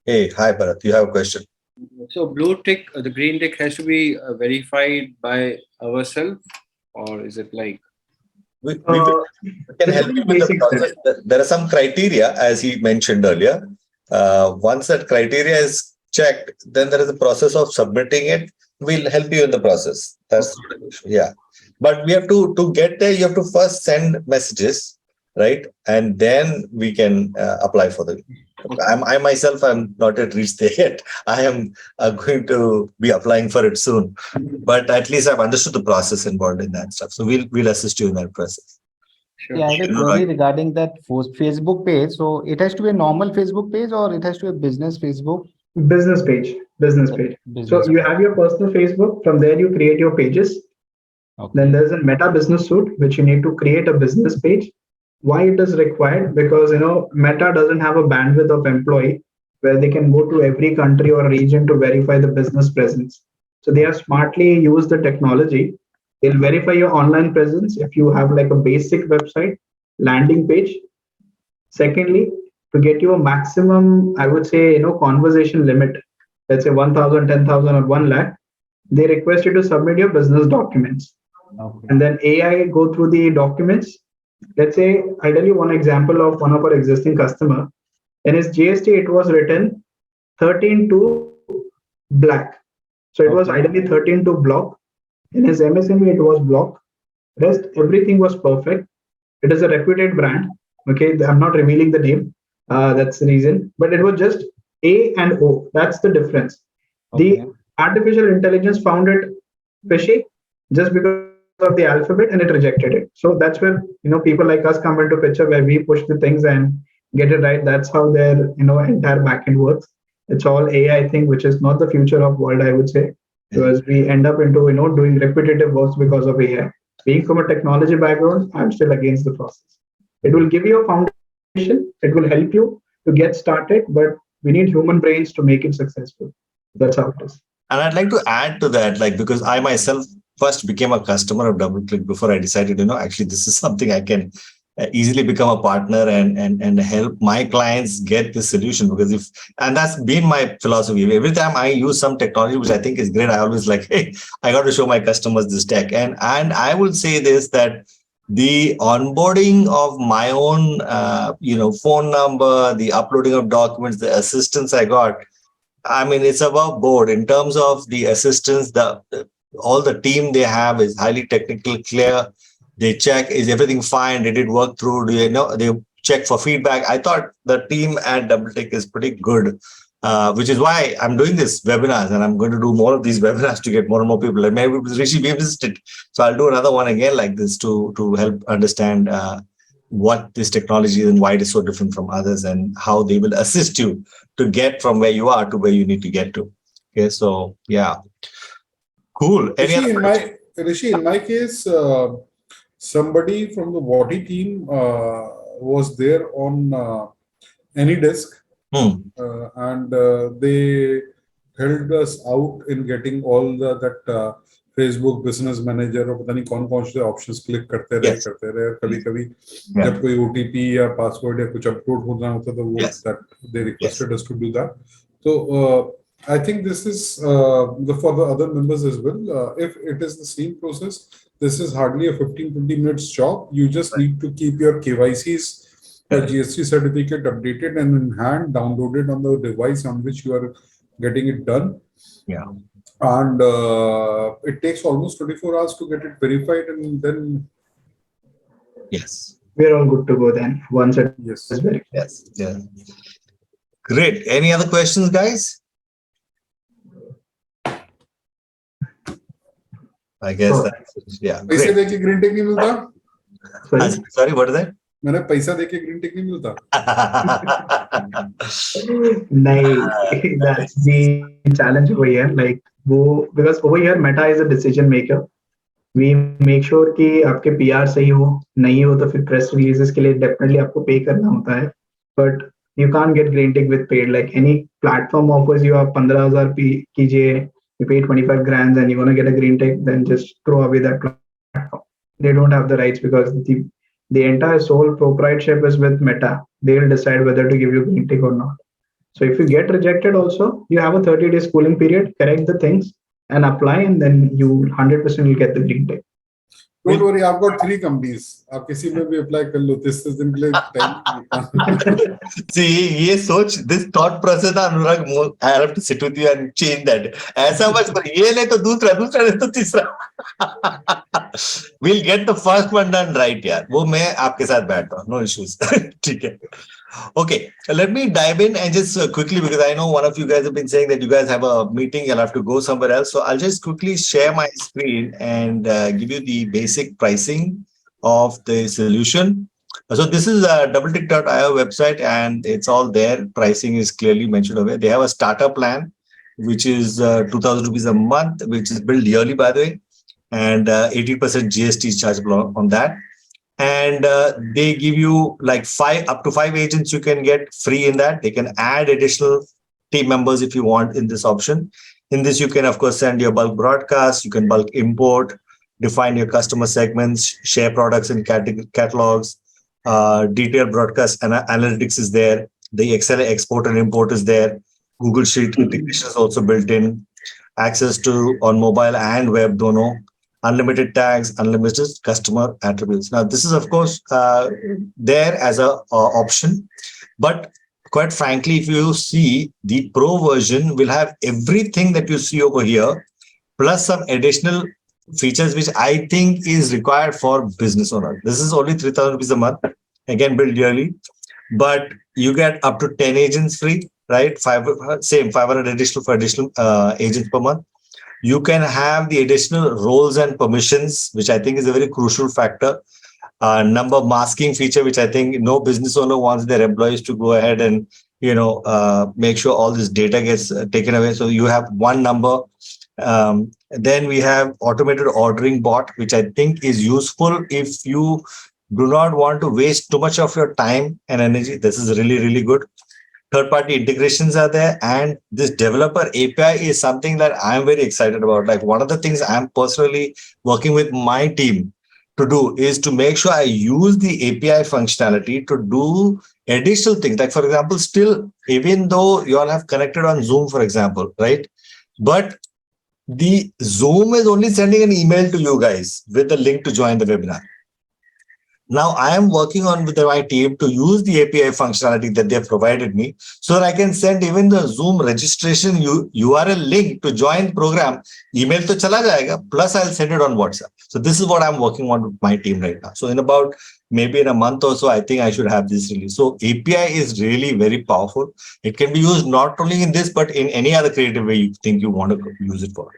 Hey, hi Bharat, you have a question. So blue tick, the green tick has to be verified by ourselves, or is it like? We can help you with the process. There are some criteria, as he mentioned earlier. Once that criteria is checked, then there is a process of submitting it. We'll help you in the process. That's yeah. But we have to get there. You have to first send messages, right? And then we can apply for the. I myself am not yet reached there yet. I am going to be applying for it soon, but at least I've understood the process involved in that stuff. So we'll assist you in that process. Sure. Yeah, I had a query regarding that Facebook page. So it has to be a normal Facebook page or it has to be a business Facebook? Business page. So you have your personal Facebook. From there, you create your pages. Okay. Then there's a Meta Business Suite, which you need to create a business page. Why it is required? Because Meta doesn't have a bandwidth of employee where they can go to every country or region to verify the business presence. So they have smartly used the technology. They'll verify your online presence if you have like a basic website, landing page. Secondly, to get you a maximum, I would say, conversation limit, let's say 1,000, 10,000 or 1 lakh, they request you to submit your business documents. Okay. And then AI go through the documents. Let's say, I'll tell you one example of one of our existing customer. In his GST, it was written 13 to black. So it was ideally 13 to block. In his MSME, it was block. Rest, everything was perfect. It is a reputed brand. Okay, I'm not revealing the name. That's the reason. But it was just A and O. That's the difference. Okay. The artificial intelligence found it fishy just because of the alphabet and it rejected it. So that's where people like us come into picture where we push the things and get it right. That's how their entire backend works. It's all AI thing, which is not the future of world, I would say, because we end up into doing repetitive works because of AI. Being from a technology background, I'm still against the process. It will give you a foundation. It will help you to get started, but we need human brains to make it successful. That's how it is. And I'd like to add to that, like, because I myself first became a customer of DoubleTick before I decided, actually, this is something I can easily become a partner and help my clients get this solution. Because and that's been my philosophy. Every time I use some technology, which I think is great, I always like, hey, I got to show my customers this tech. And I will say this, that the onboarding of my own, phone number, the uploading of documents, the assistance I got, I mean, it's above board in terms of the assistance. All the team they have is highly technical, clear. They check, is everything fine? Did it work through? They check for feedback. I thought the team at DoubleTick is pretty good, which is why I'm doing this webinars, and I'm going to do more of these webinars to get more and more people. And maybe Rishi, we missed it, so I'll do another one again like this to help understand what this technology is and why it is so different from others, and how they will assist you to get from where you are to where you need to get to. Okay, so yeah, cool. Rishi, in my case, somebody from the Wati team was there on AnyDesk, and they helped us out in getting all that Facebook Business Manager और पता नहीं कौन से options click करते रहे कभी जब कोई OTP या password या कुछ upload होना होता तो वो that they requested us to do that. So I think this is for the other members as well. If it is the same process, this is hardly a 15-20 minutes job. You just need to keep your KYCs, GST certificate updated and in hand, downloaded on the device on which you are getting it done. Yeah. And it takes almost 24 hours to get it verified, and then yes, we're all good to go then. Once it yes, is verified. Yes, yeah, great. Any other questions, guys? I guess that's, yeah. पैसे देके green tick नहीं मिलता? Sorry, what is that? मैंने पैसा देके green tick नहीं मिलता. नहीं, that's the challenge over here. Like because over here Meta is a decision maker. We make sure कि आपके PR सही हो, नहीं हो तो फिर press releases के लिए definitely आपको pay करना होता है. But you can't get green tick with paid. Like any platform offers you आप 15,000 कीजिए, you pay 25 grand and you're gonna get a green tick, then just throw away that platform. They don't have the rights because the entire sole proprietorship is with Meta. They'll decide whether to give you green tick or not. So if you get rejected also, you have a 30-day schooling period, correct the things and apply, and then you 100% will get the green tick. Don't worry, I've got 3 companies. आप किसी में भी apply कर लो. This is in time. See, this thought process, Anurag, I have to sit with you and change that. ऐसा मत कर. ये ले तो दूसरा ले तो तीसरा. We'll get the first one done right, यार. वो मैं आपके साथ बैठता हूँ. No issues. ठीक है. Okay, let me dive in and just quickly, because I know one of you guys have been saying that you guys have a meeting, you'll have to go somewhere else. So I'll just quickly share my screen and give you the basic pricing of the solution. So this is a DoubleTick.io website and it's all there. Pricing is clearly mentioned over. They have a starter plan, which is 2,000 rupees a month, which is billed yearly, by the way, and 80% GST is chargeable on that. And they give you like up to 5 agents you can get free in that. They can add additional team members if you want in this option. In this, you can, of course, send your bulk broadcast. You can bulk import, define your customer segments, share products in catalogs, detailed broadcast and analytics is there. The Excel export and import is there. Google Sheet integration is also built in. Access to on mobile and web, dono. Unlimited tags, unlimited customer attributes. Now, this is, of course, there as a option. But quite frankly, if you see, the Pro version will have everything that you see over here, plus some additional features, which I think is required for business owner. This is only 3,000 rupees a month, again, billed yearly. But you get up to 10 agents free. right? 500 additional for additional agents per month. You can have the additional roles and permissions, which I think is a very crucial factor. Number masking feature, which I think no business owner wants their employees to go ahead and make sure all this data gets taken away. So you have one number. Then we have automated ordering bot, which I think is useful if you do not want to waste too much of your time and energy. This is really, really good. Third-party integrations are there, and this developer API is something that I'm very excited about. Like, one of the things I'm personally working with my team to do is to make sure I use the API functionality to do additional things. Like, for example, still, even though you all have connected on Zoom, for example, right? But the Zoom is only sending an email to you guys with the link to join the webinar. Now I am working on with my team to use the API functionality that they have provided me, so that I can send even the Zoom registration URL link to join program. Email to chala jayega, plus I'll send it on WhatsApp. So this is what I'm working on with my team right now. So in about maybe in a month or so, I think I should have this release. So API is really very powerful. It can be used not only in this, but in any other creative way you think you want to use it for.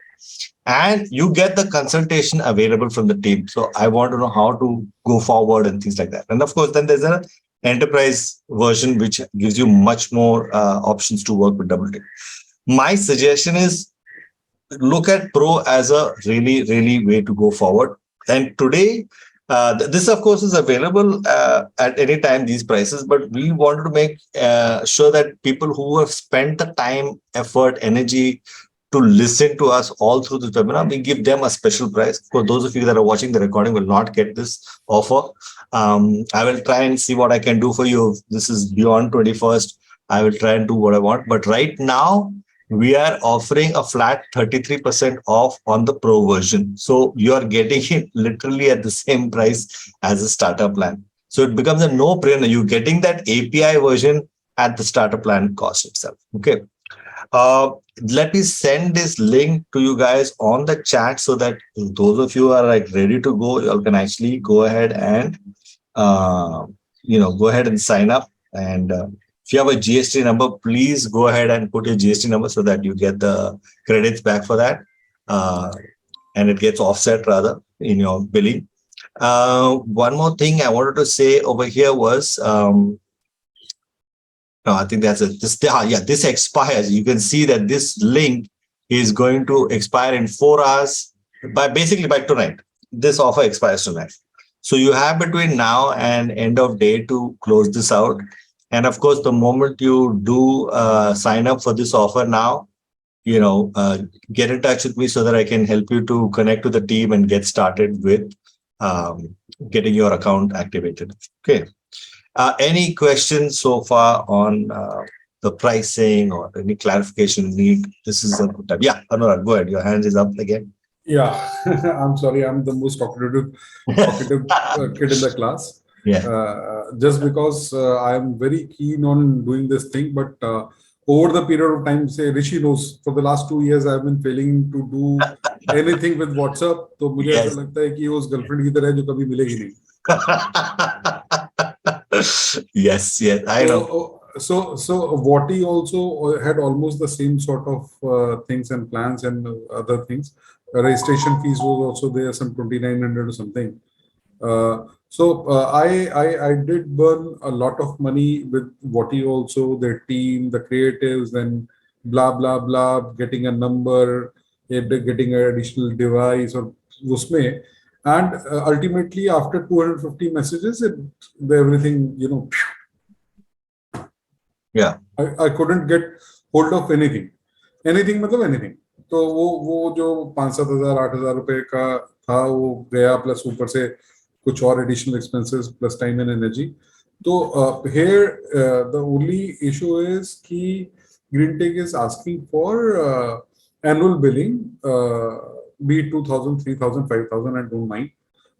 And you get the consultation available from the team. So I want to know how to go forward and things like that. And of course, then there's an enterprise version, which gives you much more options to work with DoubleTick. My suggestion is look at Pro as a really, really way to go forward. And today, this of course is available at any time, these prices, but we wanted to make sure that people who have spent the time, effort, energy to listen to us all through this webinar, we give them a special price. For those of you that are watching the recording will not get this offer. I will try and see what I can do for you. This is beyond 21st. I will try and do what I want. But right now, we are offering a flat 33% off on the Pro version. So you are getting it literally at the same price as a starter plan. So it becomes a no-brainer. You're getting that API version at the starter plan cost itself. Okay. Let me send this link to you guys on the chat so that those of you who are like ready to go, you all can actually go ahead and go ahead and sign up. And if you have a GST number, please go ahead and put your GST number so that you get the credits back for that, and it gets offset rather in your billing. One more thing I wanted to say over here was. No, I think that's it. This expires. You can see that this link is going to expire in 4 hours by tonight. This offer expires tonight. So you have between now and end of day to close this out. And of course, the moment you do sign up for this offer now, get in touch with me so that I can help you to connect to the team and get started with getting your account activated. Okay. Any questions so far on the pricing or any clarification need? This is a good time. Yeah, Anurag, go ahead. Your hand is up again. Yeah, I'm sorry. I'm the most talkative kid in the class. Yeah. Just because I'm very keen on doing this thing, but over the period of time, say Rishi knows, for the last 2 years, I've been failing to do anything with WhatsApp. So मुझे ऐसा लगता है कि उस girlfriend की तरह जो कभी मिलेगी नहीं. Yes, I know. So Vati also had almost the same sort of things and plans and other things. Registration fees was also there, some 2,900 or something. I did burn a lot of money with Vati also, their team, the creatives, then blah blah blah, getting a number, getting an additional device or usme. And ultimately, after 250 messages, everything, Yeah. I couldn't get hold of anything. Anything, मतलब anything. तो वो जो 5,000-7,000 8,000 रुपए का था वो गया, plus ऊपर से कुछ और additional expenses plus time and energy. तो here the only issue is कि GreenTech is asking for annual billing, be it 2,000, 3,000, 5,000, I don't mind.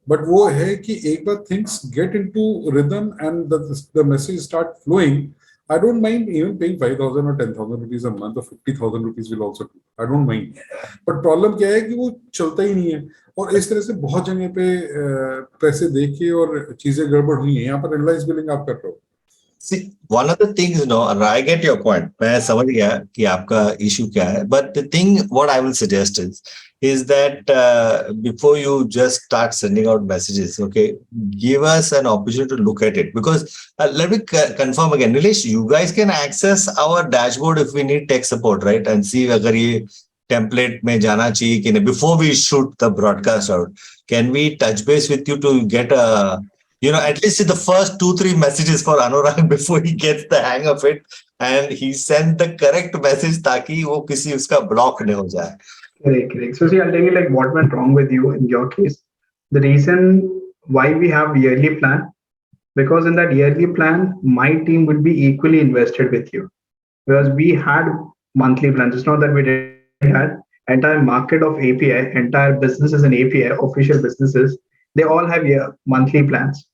But वो है कि एक बार things get into rhythm and the message start flowing, I don't mind even paying 5,000 or 10,000 rupees a month or 50,000 rupees will also do. I don't mind. But problem क्या है कि वो चलता ही नहीं है, और इस तरह से बहुत जगह पे पैसे देके और चीजें गड़बड़ हुई हैं. यहाँ पर एनालाइज बिलिंग आप कर रहे हो, See, one of the things, I get your point. मैं समझ गया कि आपका issue क्या है. But the thing, what I will suggest is that before you just start sending out messages, okay, give us an opportunity to look at it. Because let me confirm again, Nilesh, you guys can access our dashboard if we need tech support, right? And see अगर ये template में जाना चाहिए कि नहीं. Before we shoot the broadcast out, can we touch base with you to get a at least in the first 2-3 messages for Anurag before he gets the hang of it and he sent the correct message ताकि वो किसी उसका block नहीं हो जाए. Correct. So see, I'll tell you like what went wrong with you in your case. The reason why we have yearly plan, because in that yearly plan, my team would be equally invested with you. Because we had monthly plans. It's not that we didn't had entire market of API, entire businesses and API, official businesses, they all have monthly plans.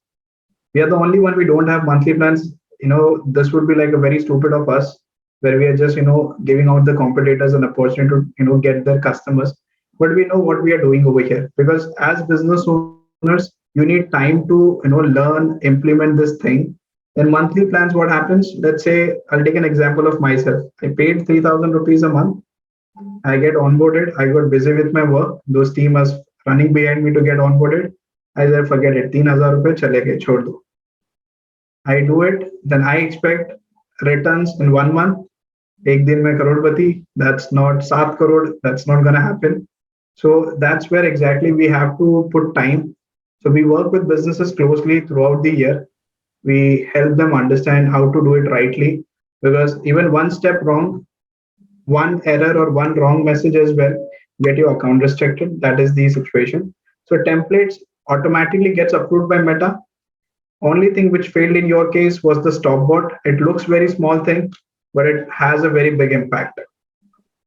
We are the only one we don't have monthly plans. This would be like a very stupid of us where we are just giving out the competitors an opportunity to get their customers, but we know what we are doing over here. Because as business owners, you need time to learn, implement this thing. In monthly plans, what happens? Let's say I'll take an example of myself. I paid 3,000 rupees a month. I get onboarded. I got busy with my work. Those team was running behind me to get onboarded. I said, forget it. 3,000 rupees chale gaye, chhod do. I do it. Then I expect returns in 1 month. Ek din mein crorepati. That's not 7 crore. That's not going to happen. So that's where exactly we have to put time. So we work with businesses closely throughout the year. We help them understand how to do it rightly, because even one step wrong, one error or one wrong message as well, get your account restricted. That is the situation. So templates automatically gets approved by Meta. Only thing which failed in your case was the stop bot. It looks very small thing, but it has a very big impact.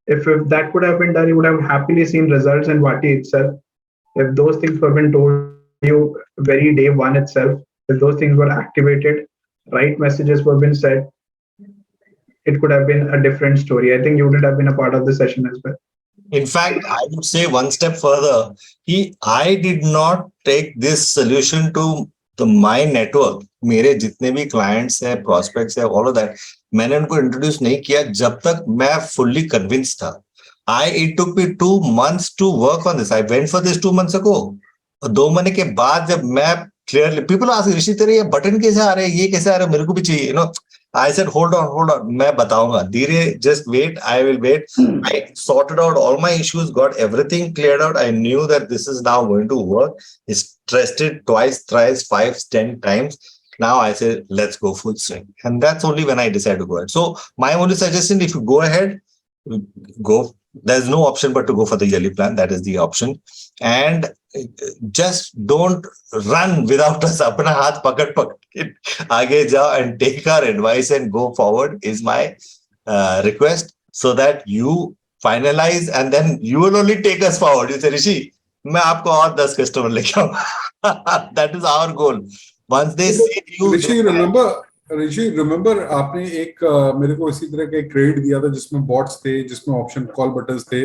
If that could have been done, you would have happily seen results in Vati itself. If those things were been told you very day one itself, if those things were activated, right messages were been said, it could have been a different story. I think you would have been a part of the session as well. In fact, I would say one step further. I did not take this solution to my network. मेरे जितने भी clients हैं, prospects हैं, all of that, मैंने उनको introduce नहीं किया जब तक मैं fully convinced था. It took me 2 months to work on this. I went for this 2 months ago. 2 महीने के बाद जब मैं clearly, people ask, ऋषि तेरे ये बटन कैसे आ रहे हैं, ये कैसे आ रहे हैं, मेरे को भी चाहिए, I said, hold on, मैं बताऊंगा. धीरे, just wait, I will wait. I sorted out all my issues, got everything cleared out. I knew that this is now going to work. I stressed it twice, thrice, 5, 10 times. Now I said, let's go full swing. And that's only when I decided to go ahead. So my only suggestion, if you go ahead, go. There's no option but to go for the yearly plan. That is the option. And just don't run without us. Apna haath pakad aage jao and take our advice and go forward is my request, so that you finalize and then you will only take us forward. You say, Rishi, मैं आपको और 10 customer लेके आऊंगा. That is our goal. Once they see you. Rishi remember आपने एक मेरे को इसी तरह का एक क्रेडिट दिया था जिसमें बॉट्स थे, जिसमें ऑप्शन कॉल बटन्स थे.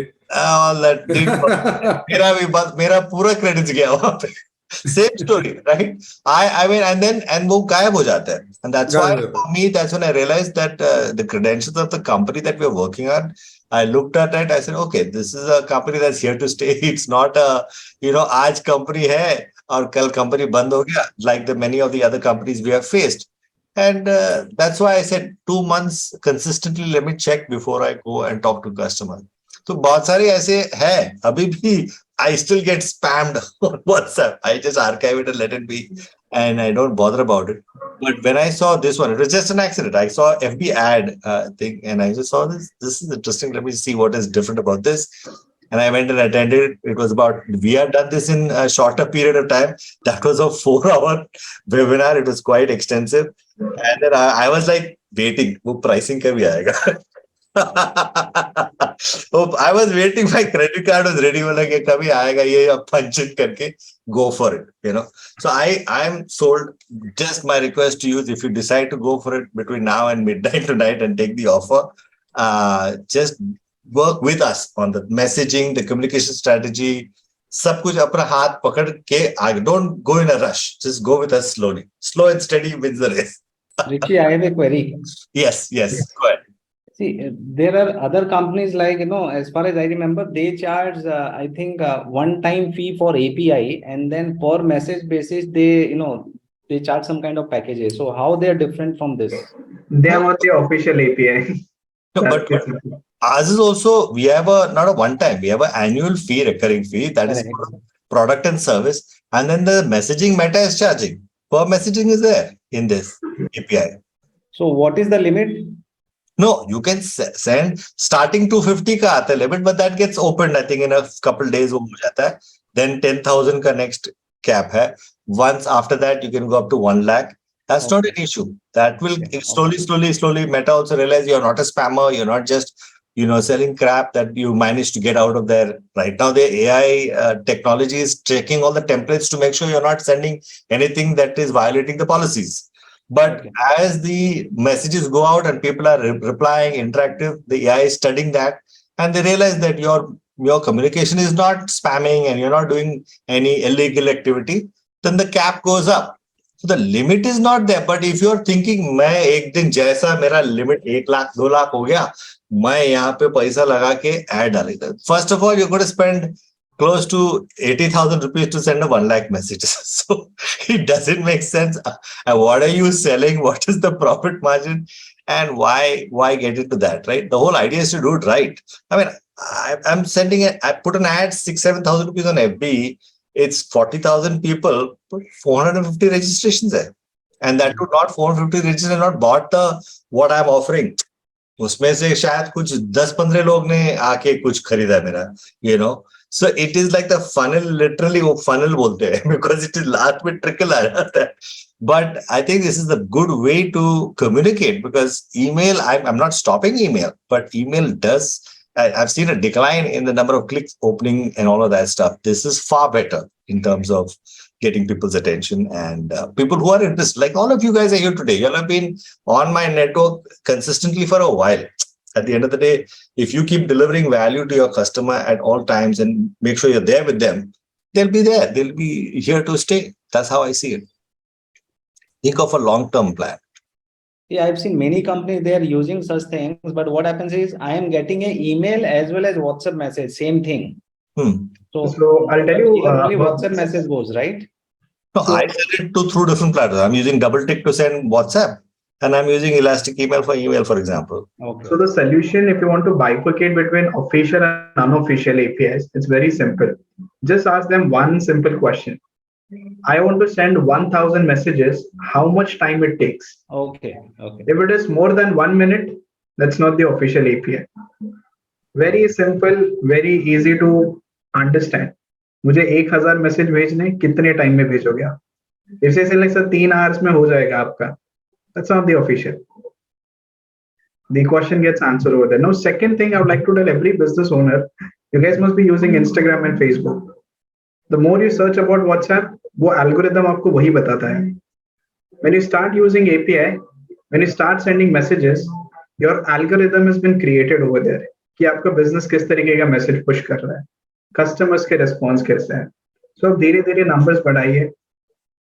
मेरा पूरा क्रेडिट गया वहां पे. Same story, right? I mean, and वो गायब हो जाता है. And that's why for me, that's when I realized that the credentials of the company that we're working on, I looked at it, I said, okay, this is a company that's here to stay. It's not a, आज company है और कल company बंद हो गया, like the many of the other companies we have faced. And that's why I said 2 months consistently, let me check before I go and talk to customer. तो बहुत सारे ऐसे हैं अभी भी. I still get spammed on WhatsApp. I just archive it and let it be, and I don't bother about it. But when I saw this one, it was just an accident. I saw FB ad thing, and I just saw this. This is interesting. Let me see what is different about this. And I went and attended. It was about, we have done this in a shorter period of time. That was a 4-hour webinar. It was quite extensive. And then I was like waiting. वो pricing का भी आएगा. Oh, I was waiting. My credit card was ready. बोला कि कभी आएगा ये, अब punch it करके go for it. So I'm sold. Just my request to you is, if you decide to go for it between now and midnight tonight and take the offer, just work with us on the messaging, the communication strategy. सब कुछ अपना हाथ पकड़ के आगे. Don't go in a rush. Just go with us slowly. Slow and steady wins the race. Rishi, I have a query. Yes, go ahead. See, there are other companies like, as far as I remember, they charge, I think, one-time fee for API, and then per message basis, they charge some kind of packages. So how they are different from this? They are the official API. No, That's but it. ours is also, we have a not a one time, we have an annual fee, recurring fee that is Correct. for product and service. And then the messaging Meta is charging. Per messaging is there in this API. So what is the limit? No, you can send starting 250 ka aata hai limit, but that gets opened, I think, in a couple days. Wo ho jata hai. Then 10,000 ka next cap hai. Once after that, you can go up to 1 lakh. That's not an issue. That will slowly, Meta also realize you're not a spammer. You're not just, selling crap that you managed to get out of there. Right now, the AI technology is checking all the templates to make sure you're not sending anything that is violating the policies. But as the messages go out and people are replying, interactive, the AI is studying that, and they realize that your communication is not spamming and you're not doing any illegal activity, then the cap goes up. So the limit is not there. But if you're thinking, मैं एक दिन जैसा मेरा limit 1 lakh 2 lakh हो गया, मैं यहाँ पे पैसा लगा के ad डालेगा. First of all, you're going to spend close to 80,000 rupees to send a 1 lakh messages. So it doesn't make sense. What are you selling? What is the profit margin? And why get into that, right? The whole idea is to do it right. I mean, I'm sending it, I put an ad, 6,000-7,000 rupees on FB. It's 40,000 people, put 450 registrations there. And that would not 450 registrations, not bought what I'm offering. उसमें से शायद कुछ 10-15 लोग ने आके कुछ खरीदा मेरा, So it is like the funnel, literally वो funnel बोलते हैं because it is last में trickle आ जाता है. But I think this is a good way to communicate because email, I'm not stopping email, but email does, I've seen a decline in the number of clicks opening and all of that stuff. This is far better in terms of getting people's attention and people who are interested. Like all of you guys are here today. You all have been on my network consistently for a while. At the end of the day, if you keep delivering value to your customer at all times and make sure you're there with them, they'll be there. They'll be here to stay. That's how I see it. Think of a long-term plan. Yeah, I've seen many companies, they are using such things, but what happens is I am getting an email as well as WhatsApp message, same thing. So I'll tell you, only WhatsApp message goes, right? No, I send it through different platforms. I'm using DoubleTick to send WhatsApp, and I'm using Elastic Email, for example. Okay. So the solution, if you want to bifurcate between official and unofficial APIs, it's very simple. Just ask them one simple question. I want to send 1,000 messages. How much time it takes? Okay. If it is more than 1 minute, that's not the official API. Very simple, very easy to understand. मुझे 1,000 message भेजने कितने time में भेजोगे आप? If they say like sir 3 hours में हो जाएगा आपका, that's not the official. The question gets answered over there. Now, second thing I would like to tell every business owner, you guys must be using Instagram and Facebook. The more you search about WhatsApp, वो algorithm आपको वही बताता है. When you start using API, when you start sending messages, your algorithm has been created over there. कि आपका business किस तरीके का message push कर रहा है, customers के response कैसे है. So धीरे धीरे numbers बढ़ाइए.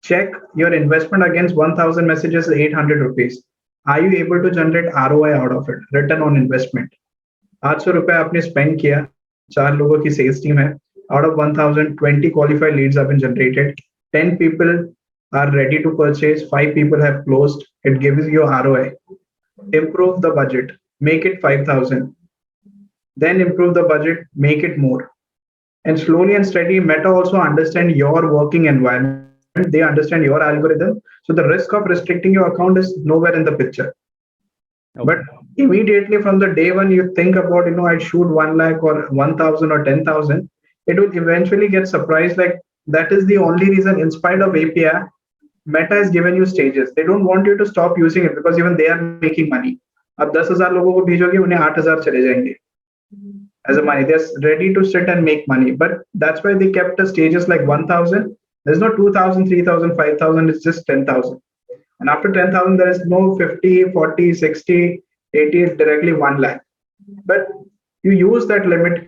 Check your investment against 1,000 messages is 800 rupees. Are you able to generate ROI out of it? Return on investment. 800 रुपए आपने spend किया, 4 लोगों की sales team है. Out of 1,000, 20 qualified leads have been generated. 10 people are ready to purchase. 5 people have closed. It gives you ROI. Improve the budget. Make it 5,000. Then improve the budget. Make it more. And slowly and steadily, Meta also understand your working environment. They understand your algorithm. So the risk of restricting your account is nowhere in the picture. Okay. But immediately from the day one, you think about, I shoot 1 lakh or 1,000 or 10,000. It will eventually get surprised. Like that is the only reason, in spite of API, Meta has given you stages. They don't want you to stop using it because even they are making money. अब 10,000 लोगों को भेजोगे, उन्हें 8,000 चले जाएंगे. As a money, they're ready to sit and make money. But that's why they kept the stages like 1,000. There's no 2,000, 3,000, 5,000. It's just 10,000. And after 10,000, there is no 50, 40, 60, 80. It's directly 1 lakh. But you use that limit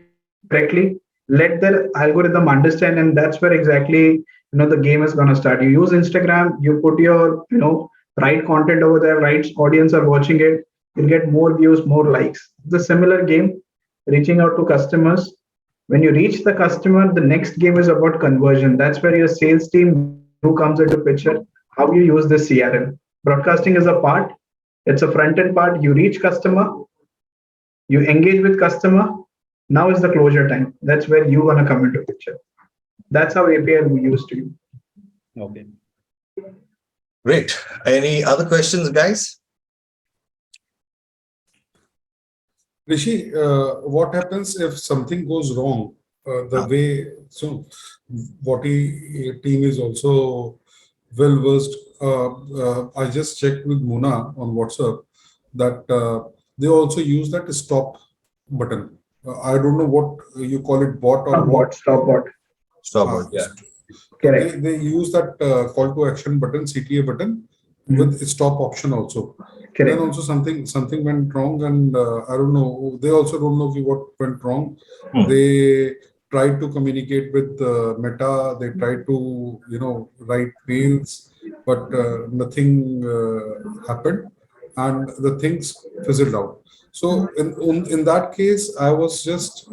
correctly. Let the algorithm understand, and that's where exactly the game is going to start. You use Instagram, you put your write content over there, right audience are watching it, you'll get more views, more likes. The similar game, reaching out to customers. When you reach the customer, the next game is about conversion. That's where your sales team, you comes into picture, how you use the CRM. Broadcasting is a part, it's a front end part. You reach customer, you engage with customer. Now is the closure time. That's where you want to come into picture. That's how API we used to use. Okay. Great. Any other questions, guys? Rishi, what happens if something goes wrong? The way, so what team is also well versed. I just checked with Mona on WhatsApp that they also use that stop button. I don't know what you call it, bot or what. Stop bot. Stop. Yeah. Correct. They use that call to action button, CTA button, with stop option also. Correct. Then also something went wrong, and I don't know. They also don't know what went wrong. They tried to communicate with Meta. They tried to write mails, but nothing happened, and the things fizzled out. So in that case, I was just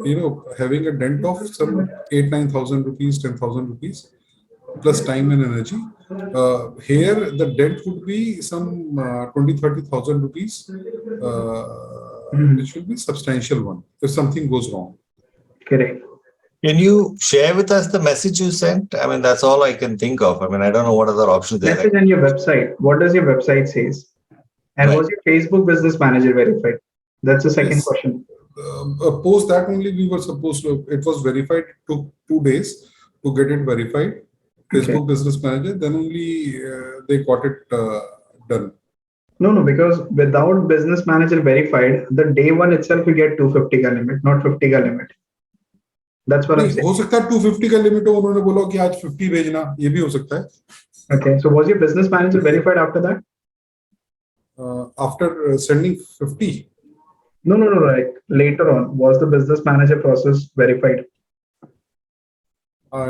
having a dent of some 8,000-9,000 rupees, 10,000 rupees plus time and energy. Here, the dent would be some 20,000-30,000 rupees, which will be substantial one if something goes wrong. Correct. Can you share with us the message you sent? I mean, that's all I can think of. I mean, I don't know what other options there are. Message on your website. What does your website says? And was your Facebook Business Manager verified? That's the second question. Post that only we were supposed to. It was verified. It took 2 days to get it verified. Facebook Business Manager. Then only they got it done. No, because without Business Manager verified, the day one itself you get 250 ka limit, not 50 ka limit. That's what I'm saying. हो सकता है 250 का limit हो, उन्होंने बोला कि आज 50 भेजना, ये भी हो सकता है. Okay, so was your Business Manager verified after that? After sending 50? No. Like later on, was the Business Manager process verified? I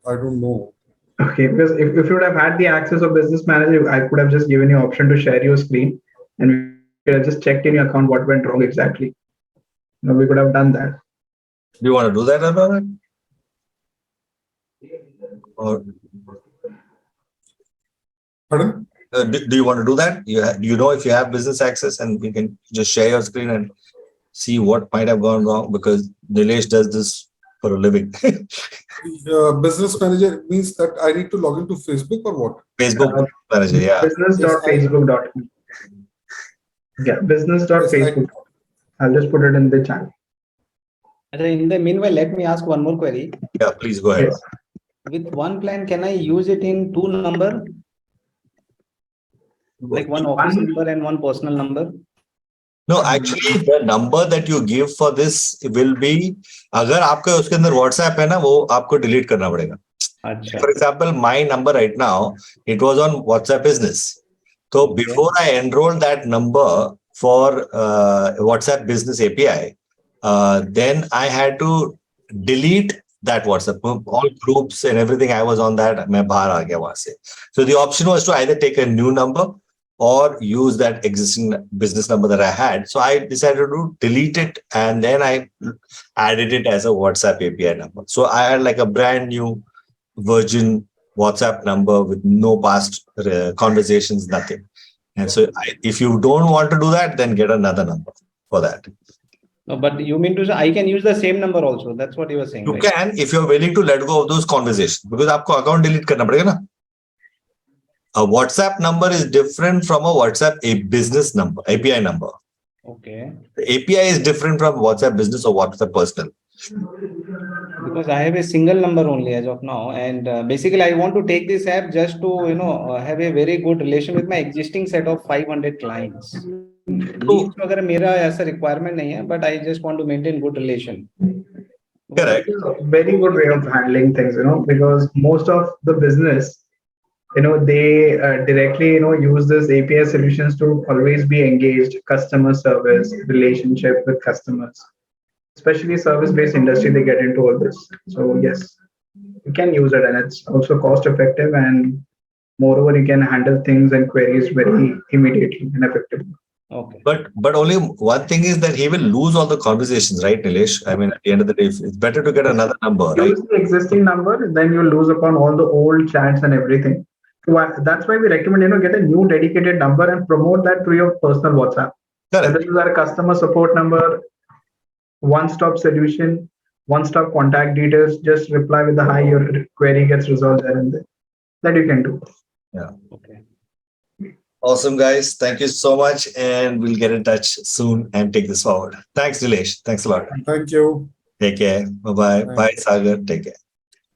don't know. Okay, because if you would have had the access of Business Manager, I could have just given you option to share your screen, and we could have just checked in your account what went wrong exactly. We could have done that. Do you want to do that, Anurag? Or Pardon? do you want to do that? Do you know if you have business access and we can just share your screen and see what might have gone wrong? Because Nilesh does this for a living. Business Manager means that I need to log into Facebook or what? Facebook Manager, yeah. Business.facebook.com. Yeah, business.facebook. I'll just put it in the chat. In the meanwhile, let me ask one more query. Yeah, please go ahead. Yes. With one plan, can I use it in 2 number? Like one office number and one personal number? No, actually, the number that you give for this will be, अगर आपका उसके अंदर WhatsApp है ना, वो आपको delete करना पड़ेगा. अच्छा. For example, my number right now, it was on WhatsApp Business. So before I enrolled that number for WhatsApp Business API, then I had to delete that WhatsApp. All groups and everything I was on that, मैं बाहर आ गया वहां से. So the option was to either take a new number or use that existing business number that I had. So I decided to delete it and then I added it as a WhatsApp API number. So I had like a brand new virgin WhatsApp number with no past conversations, nothing. And so if you don't want to do that, then get another number for that. No, but you mean to say I can use the same number also? That's what you were saying. You right? can if you're willing to let go of those conversations, because आपको account delete करना पड़ेगा ना. A WhatsApp number is different from a WhatsApp business number, API number. Okay. The API is different from WhatsApp business or WhatsApp personal. Because I have a single number only as of now, and basically I want to take this app just to have a very good relation with my existing set of 500 clients. Leads वगैरह मेरा ऐसा requirement नहीं है, but I just want to maintain good relation. Correct. Very good way of handling things, because most of the business, they directly, use this API solutions to always be engaged, customer service, relationship with customers, especially service-based industry, they get into all this. So yes, you can use it and it's also cost effective and Moreover, you can handle things and queries very immediately and effectively. Okay. But only one thing is that he will lose all the conversations, right, Nilesh? I mean, at the end of the day, it's better to get another number, right? Use the existing number, then you'll lose upon all the old chats and everything. So that's why we recommend, get a new dedicated number and promote that through your personal WhatsApp. So Correct. this is our customer support number, one-stop solution, one-stop contact details. Just reply with the hi, your query gets resolved there and there. That you can do. Yeah. Okay. Awesome, guys. Thank you so much. And we'll get in touch soon and take this forward. Thanks, Nilesh. Thanks a lot. Thank you. Take care. Bye-bye. Bye. Bye, Sagar. Take care.